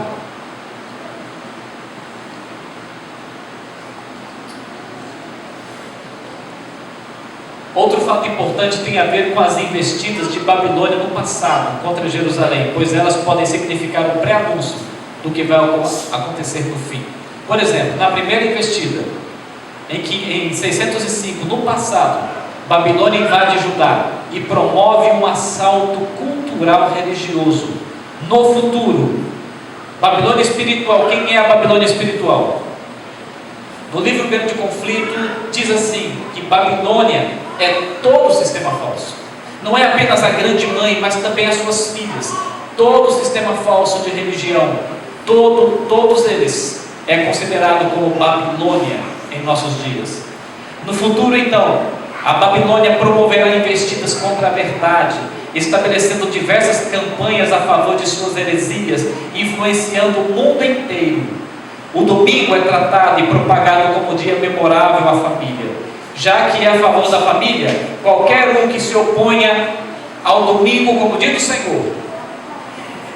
outro fato importante tem a ver com as investidas de Babilônia no passado contra Jerusalém, pois elas podem significar um pré-anúncio do que vai acontecer no fim. Por exemplo, na primeira investida, em 605, no passado, Babilônia invade Judá e promove um assalto cultural religioso. No futuro, Babilônia espiritual. Quem é a Babilônia espiritual? No livro Grande Conflito diz assim, que Babilônia é todo o sistema falso. Não é apenas a grande mãe, mas também as suas filhas. Todo o sistema falso de religião, todos eles é considerado como Babilônia em nossos dias. No futuro, então, a Babilônia promoverá investidas contra a verdade, estabelecendo diversas campanhas a favor de suas heresias, influenciando o mundo inteiro. O domingo é tratado e propagado como dia memorável à família. Já que é a favor da família, qualquer um que se oponha ao domingo como dia do Senhor,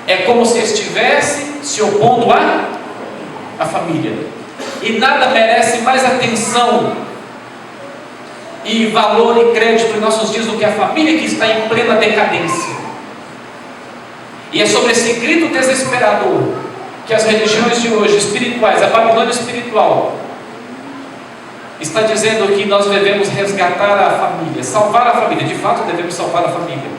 é como se estivesse se opondo à família. E nada merece mais atenção e valor e crédito em nossos dias do que a família que está em plena decadência. E é sobre esse grito desesperador que as religiões de hoje, espirituais, a Babilônia espiritual, está dizendo que nós devemos resgatar a família, salvar a família. De fato devemos salvar a família.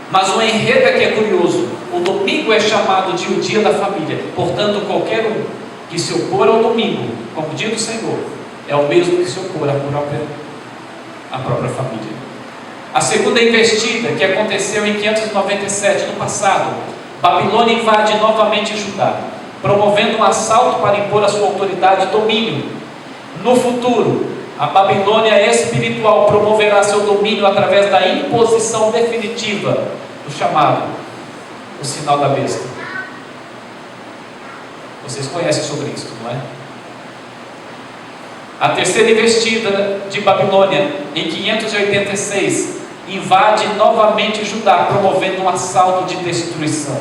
Mas o enredo é que é curioso. O domingo é chamado de o dia da família. Portanto, qualquer um que se opor ao domingo como dia do Senhor é o mesmo que se opor à própria família. A segunda investida, que aconteceu em 597 no passado, Babilônia invade novamente Judá, promovendo um assalto para impor a sua autoridade e domínio. No futuro, a Babilônia espiritual promoverá seu domínio através da imposição definitiva do chamado, o sinal da besta. Vocês conhecem sobre isso, não é? A terceira investida de Babilônia, em 586, invade novamente Judá, promovendo um assalto de destruição.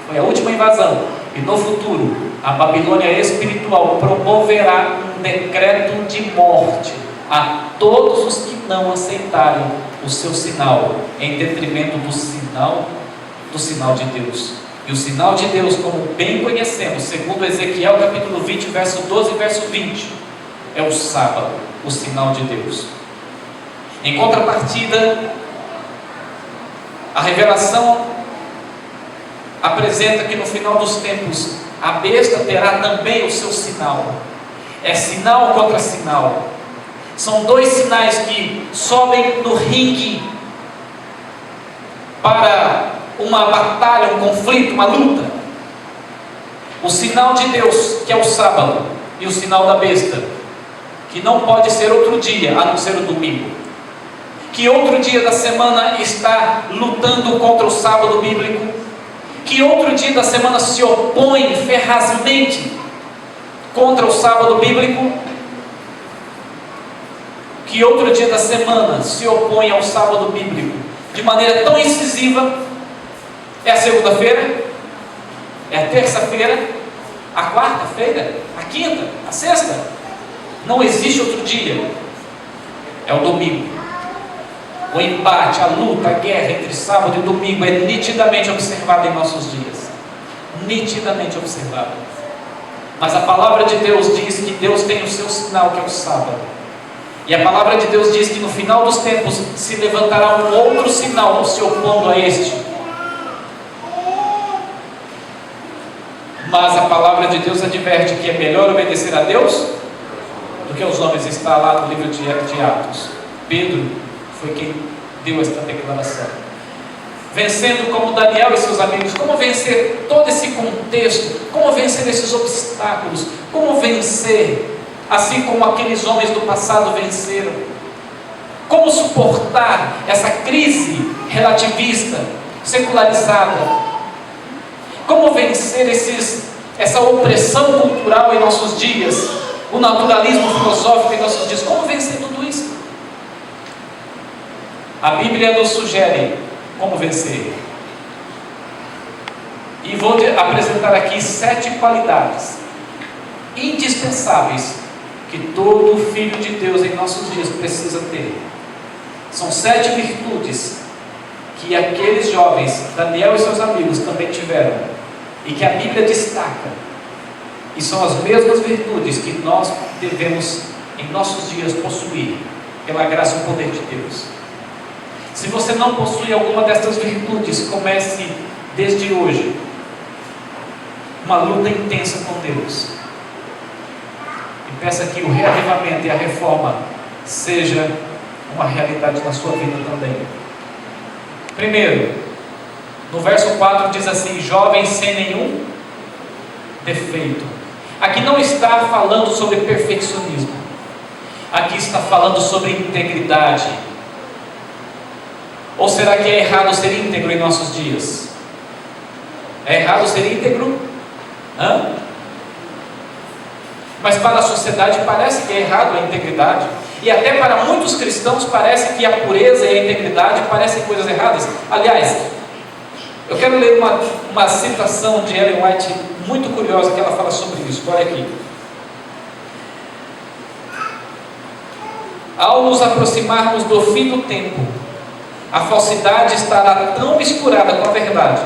Foi a última invasão. E no futuro, a Babilônia espiritual promoverá um decreto de morte a todos os que não aceitarem o seu sinal, em detrimento do sinal de Deus. E o sinal de Deus, como bem conhecemos, segundo Ezequiel capítulo 20, verso 12 e verso 20, é o sábado, o sinal de Deus. Em contrapartida, a revelação apresenta que no final dos tempos a besta terá também o seu sinal. É sinal contra sinal. São dois sinais que sobem no ringue para uma batalha, um conflito, uma luta. O sinal de Deus, que é o sábado, e o sinal da besta, que não pode ser outro dia a não ser o domingo. que outro dia da semana está lutando contra o sábado bíblico, que outro dia da semana se opõe ferrazmente contra o sábado bíblico, que outro dia da semana se opõe ao sábado bíblico de maneira tão incisiva. É a segunda-feira? É a terça-feira? A quarta-feira? A quinta? A sexta? Não existe outro dia. É o domingo. O embate, a luta, a guerra entre sábado e domingo é nitidamente observada em nossos dias. Nitidamente observada. Mas a palavra de Deus diz que Deus tem o seu sinal, que é o sábado. E a palavra de Deus diz que no final dos tempos se levantará um outro sinal se opondo a este. Mas a palavra de Deus adverte que é melhor obedecer a Deus do que aos homens. Está lá no livro de Atos. Pedro foi quem deu esta declaração. Vencendo como Daniel e seus amigos. Como vencer todo esse contexto? Como vencer esses obstáculos? Como vencer, assim como aqueles homens do passado venceram? Como suportar essa crise relativista, secularizada? Como vencer essa opressão cultural em nossos dias? O naturalismo filosófico em nossos dias? Como vencer tudo isso? A Bíblia nos sugere como vencer. E vou apresentar aqui 7 qualidades indispensáveis que todo filho de Deus em nossos dias precisa ter. São 7 virtudes que aqueles jovens, Daniel e seus amigos, também tiveram, e que a Bíblia destaca, e são as mesmas virtudes que nós devemos em nossos dias possuir, pela graça e o poder de Deus. Se você não possui alguma destas virtudes, comece desde hoje uma luta intensa com Deus, e peça que o reavivamento e a reforma seja uma realidade na sua vida também. Primeiro, no verso 4 diz assim: jovens sem nenhum defeito. Aqui não está falando sobre perfeccionismo, aqui está falando sobre integridade. Ou será que é errado ser íntegro em nossos dias? É errado ser íntegro? Mas para a sociedade parece que é errado a integridade. E até para muitos cristãos parece que a pureza e a integridade parecem coisas erradas. Aliás, eu quero ler uma citação de Ellen White muito curiosa, que ela fala sobre isso. Olha aqui. Ao nos aproximarmos do fim do tempo, a falsidade estará tão misturada com a verdade,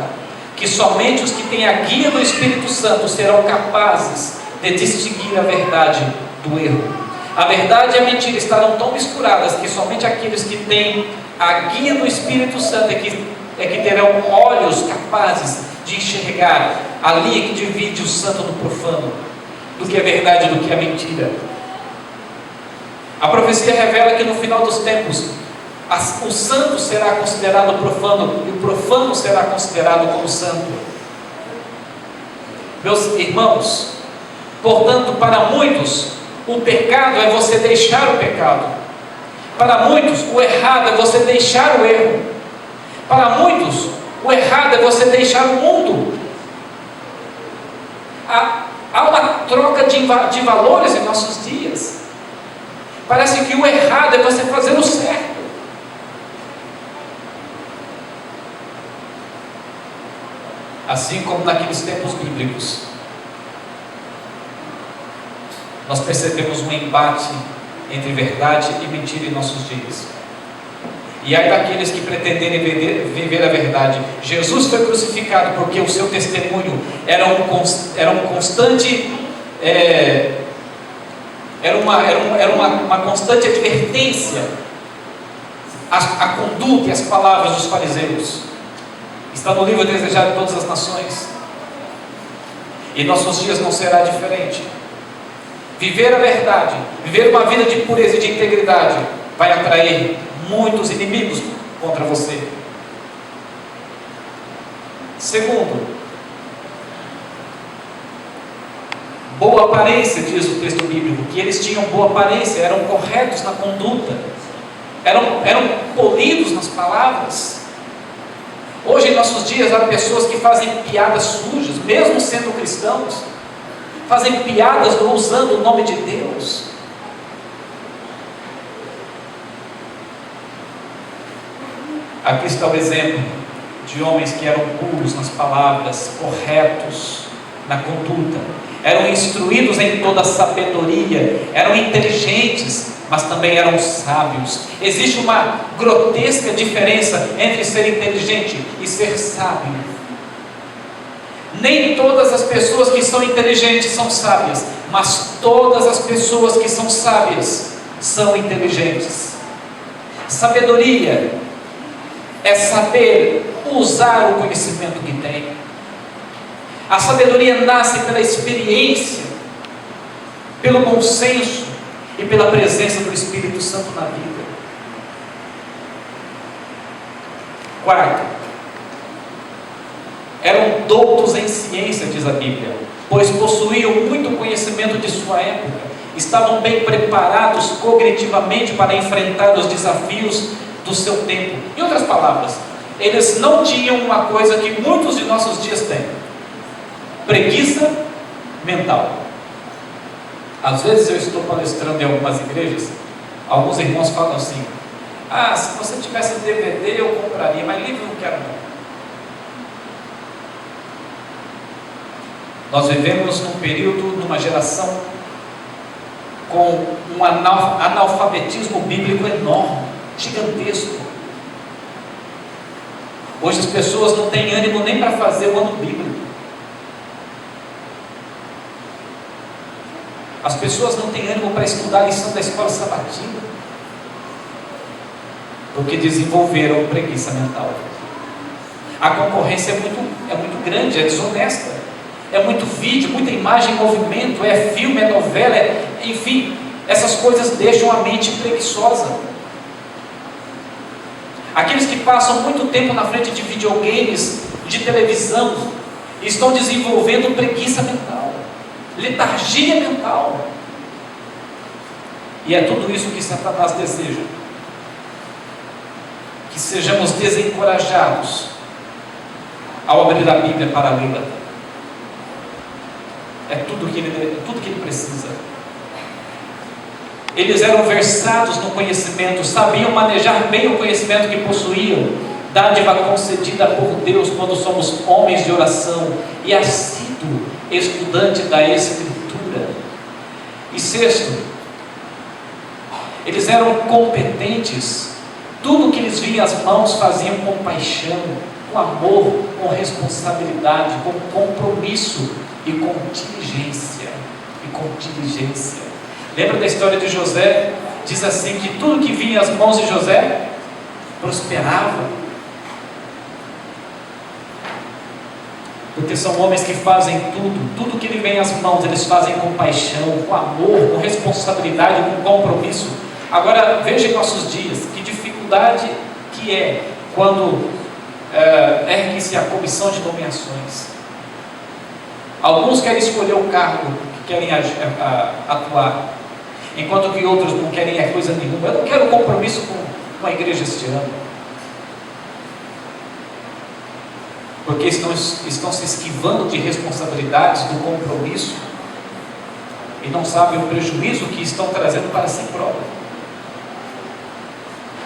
que somente os que têm a guia do Espírito Santo serão capazes de distinguir a verdade do erro. A verdade e a mentira estarão tão misturadas que somente aqueles que têm a guia do Espírito Santo é que terão olhos capazes de enxergar a linha que divide o santo do profano, do que é verdade e do que é mentira. A profecia revela que no final dos tempos o santo será considerado profano e o profano será considerado como santo. Meus irmãos, portanto, para muitos o pecado é você deixar o pecado. Para muitos o errado é você deixar o erro. Para muitos o errado é você deixar o mundo. Há uma troca de valores em nossos dias. Parece que o errado é você fazer o certo. Assim como naqueles tempos bíblicos, nós percebemos um embate entre verdade e mentira em nossos dias. E aí daqueles que pretenderem viver a verdade. Jesus foi crucificado porque o seu testemunho era uma constante advertência à conduta e às palavras dos fariseus. Está no livro Desejado de Todas as Nações. E nossos dias não será diferente. Viver a verdade, viver uma vida de pureza e de integridade, vai atrair muitos inimigos contra você. Segundo, boa aparência, diz o texto bíblico, que eles tinham boa aparência, eram corretos na conduta. eram polidos nas palavras. Hoje, em nossos dias, há pessoas que fazem piadas sujas, mesmo sendo cristãos, fazem piadas usando o nome de Deus. Aqui está o exemplo de homens que eram puros nas palavras, corretos na conduta, eram instruídos em toda a sabedoria, eram inteligentes, mas também eram sábios. Existe uma grotesca diferença entre ser inteligente e ser sábio. Nem todas as pessoas que são inteligentes são sábias, mas todas as pessoas que são sábias são inteligentes. Sabedoria é saber usar o conhecimento que tem. A sabedoria nasce pela experiência, pelo bom senso e pela presença do Espírito Santo na vida. Quarto, eram doutos em ciência, diz a Bíblia, pois possuíam muito conhecimento de sua época, estavam bem preparados cognitivamente para enfrentar os desafios do seu tempo. Em outras palavras, eles não tinham uma coisa que muitos de nossos dias têm: preguiça mental. Às vezes eu estou palestrando em algumas igrejas, alguns irmãos falam assim: se você tivesse DVD eu compraria, mas livro eu não quero não. Nós vivemos num período, numa geração com um analfabetismo bíblico enorme, gigantesco. Hoje as pessoas não têm ânimo nem para fazer o ano bíblico. As pessoas não têm ânimo para estudar a lição da escola sabatina, porque desenvolveram preguiça mental. A concorrência é muito grande, é desonesta, é muito vídeo, muita imagem em movimento, é filme, é novela, enfim, essas coisas deixam a mente preguiçosa. Aqueles que passam muito tempo na frente de videogames, de televisão, estão desenvolvendo preguiça mental, letargia mental. E é tudo isso que Satanás deseja: que sejamos desencorajados ao abrir a Bíblia para lê-la. É tudo que ele precisa. Eles eram versados no conhecimento, sabiam manejar bem o conhecimento que possuíam, dádiva concedida por Deus quando somos homens de oração e assíduo estudante da Escritura. E sexto, eles eram competentes. Tudo que lhes vinha às mãos faziam com paixão, com amor, com responsabilidade, com compromisso e com diligência. Lembra da história de José? Diz assim que tudo que vinha às mãos de José prosperava, porque são homens que fazem tudo que lhe vem às mãos, eles fazem com paixão, com amor, com responsabilidade, com compromisso. Agora veja em nossos dias que dificuldade que é quando ergue-se a comissão de nomeações. Alguns querem escolher o cargo que querem atuar, enquanto que outros não querem coisa nenhuma. Eu não quero compromisso com a igreja este ano, porque estão se esquivando de responsabilidades, do compromisso, e não sabem o prejuízo que estão trazendo para si próprios.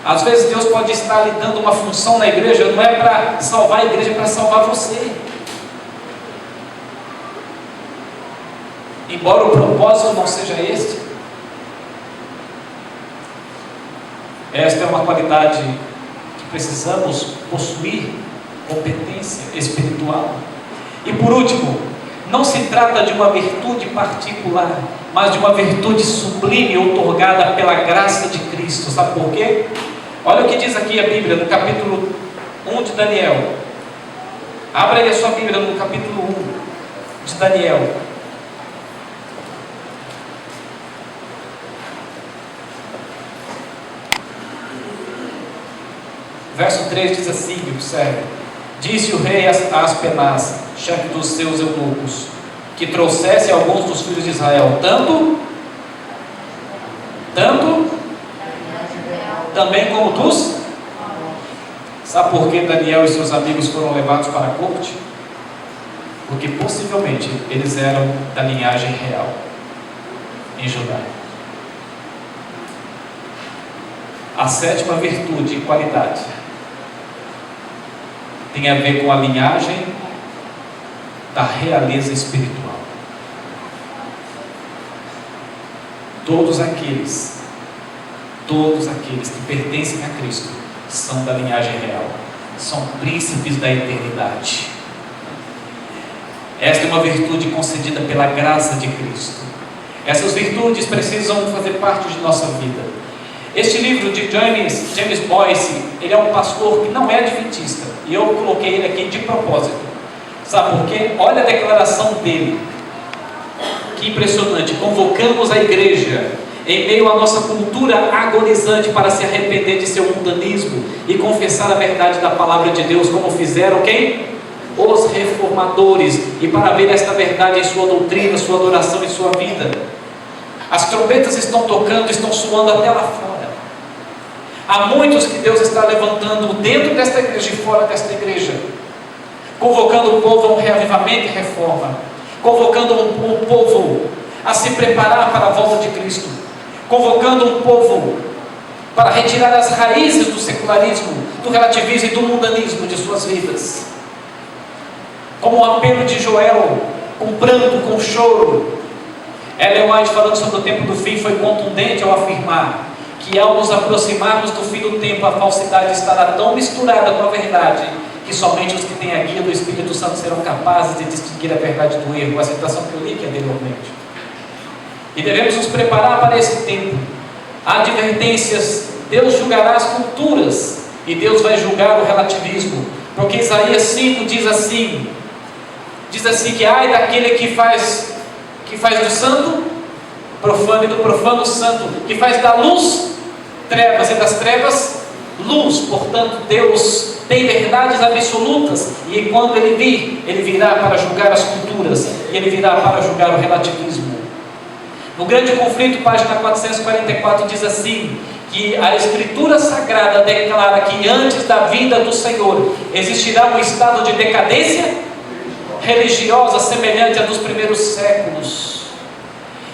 Às vezes Deus pode estar lhe dando uma função na igreja, não é para salvar a igreja, é para salvar você. Embora o propósito não seja este. Esta é uma qualidade que precisamos possuir: competência espiritual. E por último, não se trata de uma virtude particular, mas de uma virtude sublime outorgada pela graça de Cristo. Sabe por quê? Olha o que diz aqui a Bíblia no capítulo 1 de Daniel. Abra aí a sua Bíblia no capítulo 1 de Daniel. Verso 3 diz assim, observe: disse o rei a Aspenaz, chefe dos seus eunucos, que trouxesse alguns dos filhos de Israel, tanto também como dos. Sabe por que Daniel e seus amigos foram levados para a corte? Porque possivelmente eles eram da linhagem real em Judá. A sétima virtude e qualidade tem a ver com a linhagem da realeza espiritual. Todos aqueles que pertencem a Cristo são da linhagem real, são príncipes da eternidade. Esta é uma virtude concedida pela graça de Cristo. Essas virtudes precisam fazer parte de nossa vida. Este livro de James Boyce, ele é um pastor que não é adventista, e eu coloquei ele aqui de propósito. Sabe por quê? Olha a declaração dele, que impressionante. Convocamos a igreja em meio à nossa cultura agonizante para se arrepender de seu mundanismo e confessar a verdade da palavra de Deus, como fizeram quem? Os reformadores, e para ver esta verdade em sua doutrina, sua adoração e sua vida. As trombetas estão tocando, estão soando até lá fora. Há muitos que Deus está levantando dentro desta igreja e fora desta igreja, convocando o povo a um reavivamento e reforma, convocando o povo a se preparar para a volta de Cristo, convocando o povo para retirar as raízes do secularismo, do relativismo e do mundanismo de suas vidas. Como o apelo de Joel, com pranto, com choro. Ellen White, falando sobre o tempo do fim, foi contundente ao afirmar que ao nos aproximarmos do fim do tempo, a falsidade estará tão misturada com a verdade, que somente os que têm a guia do Espírito Santo serão capazes de distinguir a verdade do erro. A citação que eu li que é anteriormente. E devemos nos preparar para esse tempo. Há advertências: Deus julgará as culturas, e Deus vai julgar o relativismo, porque Isaías 5 diz assim que ai daquele que faz do santo profano e do profano santo, que faz da luz trevas e das trevas luz. Portanto, Deus tem verdades absolutas, e quando Ele vir, Ele virá para julgar as culturas, e Ele virá para julgar o relativismo. No Grande Conflito, página 444, diz assim, que a Escritura Sagrada declara que antes da vinda do Senhor existirá um estado de decadência religiosa semelhante à dos primeiros séculos.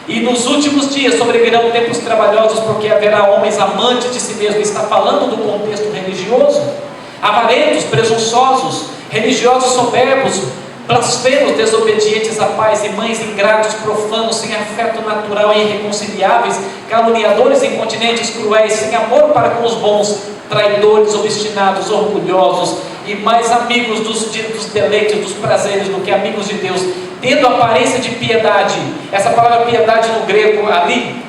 E nos últimos dias sobrevirão tempos trabalhosos, porque haverá homens amantes de si mesmos. Está falando do contexto religioso. Avarentos, presunçosos, religiosos soberbos, blasfemos, desobedientes a pais e mães, ingratos, profanos, sem afeto natural e irreconciliáveis, caluniadores, incontinentes, cruéis, sem amor para com os bons, traidores, obstinados, orgulhosos, e mais amigos dos deleites, dos prazeres, do que amigos de Deus, tendo aparência de piedade. Essa palavra piedade no grego ali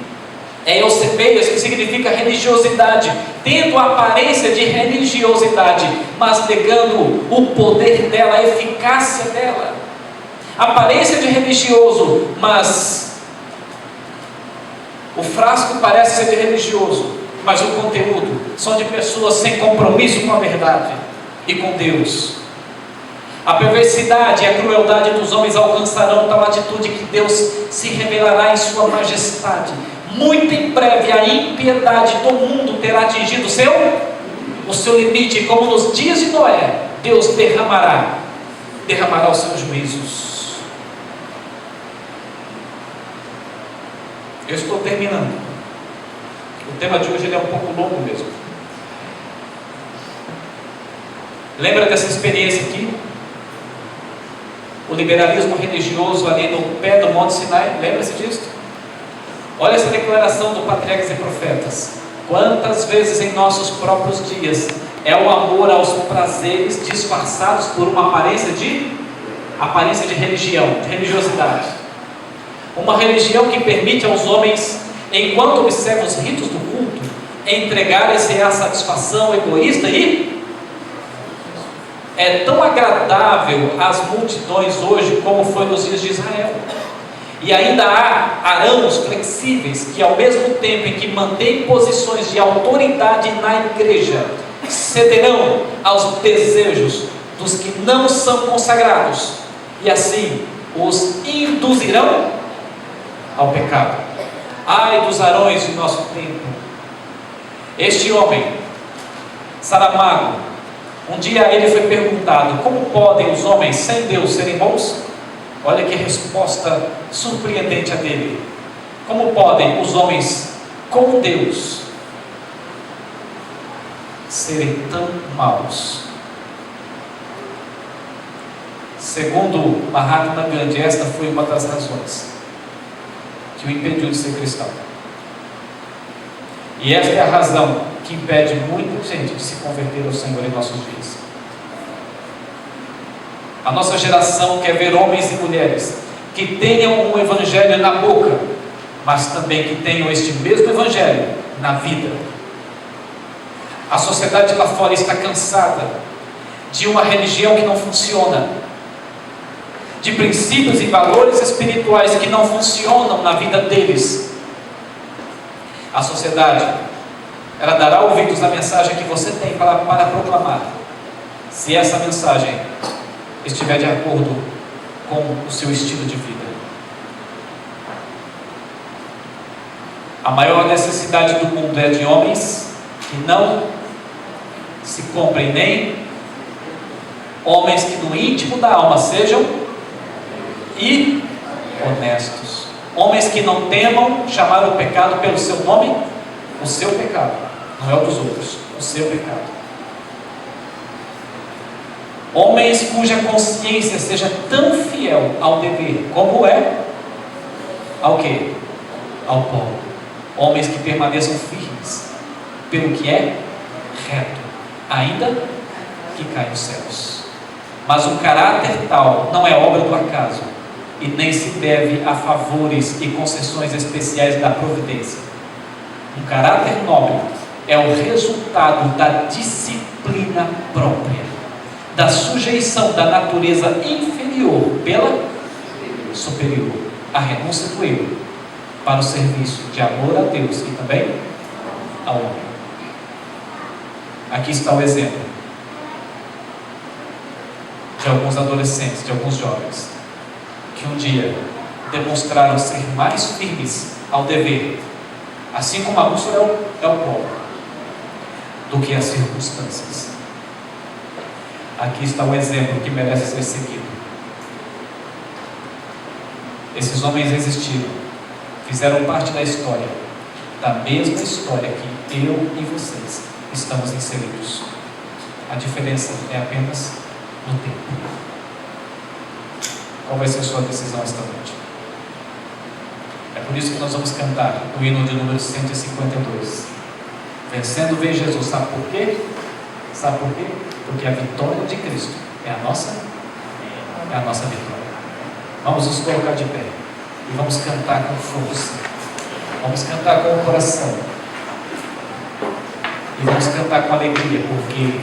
é eusebeias, que significa religiosidade, tendo a aparência de religiosidade, mas negando o poder dela, a eficácia dela. Aparência de religioso, mas o frasco parece ser de religioso, mas o conteúdo são de pessoas sem compromisso com a verdade e com Deus. A perversidade e a crueldade dos homens alcançarão tal atitude que Deus se revelará em sua majestade. Muito em breve a impiedade do mundo terá atingido o seu limite, como nos dias de Noé, Deus derramará os seus juízos. Eu estou terminando. O tema de hoje ele é um pouco longo mesmo. Lembra dessa experiência aqui? O liberalismo religioso ali no pé do Monte Sinai, lembra-se disso? Olha essa declaração do Patriarcas e Profetas. Quantas vezes em nossos próprios dias é o amor aos prazeres disfarçados por uma aparência de religião, de religiosidade. Uma religião que permite aos homens, enquanto observam os ritos do culto, entregarem-se à satisfação egoísta e é tão agradável às multidões hoje como foi nos dias de Israel. E ainda há arãos flexíveis que, ao mesmo tempo em que mantêm posições de autoridade na igreja, cederão aos desejos dos que não são consagrados, e assim os induzirão ao pecado. Ai dos arões de nosso tempo! Este homem, Saramago, um dia ele foi perguntado: como podem os homens sem Deus serem bons? Olha que resposta surpreendente a dele. Como podem os homens com Deus serem tão maus? Segundo Mahatma Gandhi, esta foi uma das razões que o impediu de ser cristão. E esta é a razão que impede muita gente de se converter ao Senhor em nossos dias. A nossa geração quer ver homens e mulheres que tenham um evangelho na boca, mas também que tenham este mesmo evangelho na vida. A sociedade lá fora está cansada de uma religião que não funciona, de princípios e valores espirituais que não funcionam na vida deles. A sociedade, ela dará ouvidos à mensagem que você tem para proclamar, se essa mensagem estiver de acordo com o seu estilo de vida. A maior necessidade do mundo é de homens que não se comprem, nem homens que no íntimo da alma sejam e honestos, homens que não temam chamar o pecado pelo seu nome, o seu pecado, não é o dos outros, o seu pecado. Homens cuja consciência seja tão fiel ao dever como é ao quê? Ao pó. Homens que permaneçam firmes pelo que é reto, ainda que caia os céus. Mas um caráter tal não é obra do acaso e nem se deve a favores e concessões especiais da providência. Um caráter nobre é o resultado da disciplina própria, da sujeição da natureza inferior pela superior, a renúncia do eu para o serviço de amor a Deus e também ao homem. Aqui está o exemplo de alguns adolescentes, de alguns jovens, que um dia demonstraram ser mais firmes ao dever, assim como a bússola é o pó, do que as circunstâncias. Aqui está o exemplo que merece ser seguido. Esses homens existiram, fizeram parte da história, da mesma história que eu e vocês estamos inseridos. A diferença é apenas no tempo. Qual vai ser a sua decisão esta noite? É por isso que nós vamos cantar o hino de número 152. Vencendo ver Jesus. Sabe por quê? Sabe por quê? Porque a vitória de Cristo é a nossa vitória. Vamos nos colocar de pé e vamos cantar com força. Vamos cantar com o coração. E vamos cantar com alegria, porque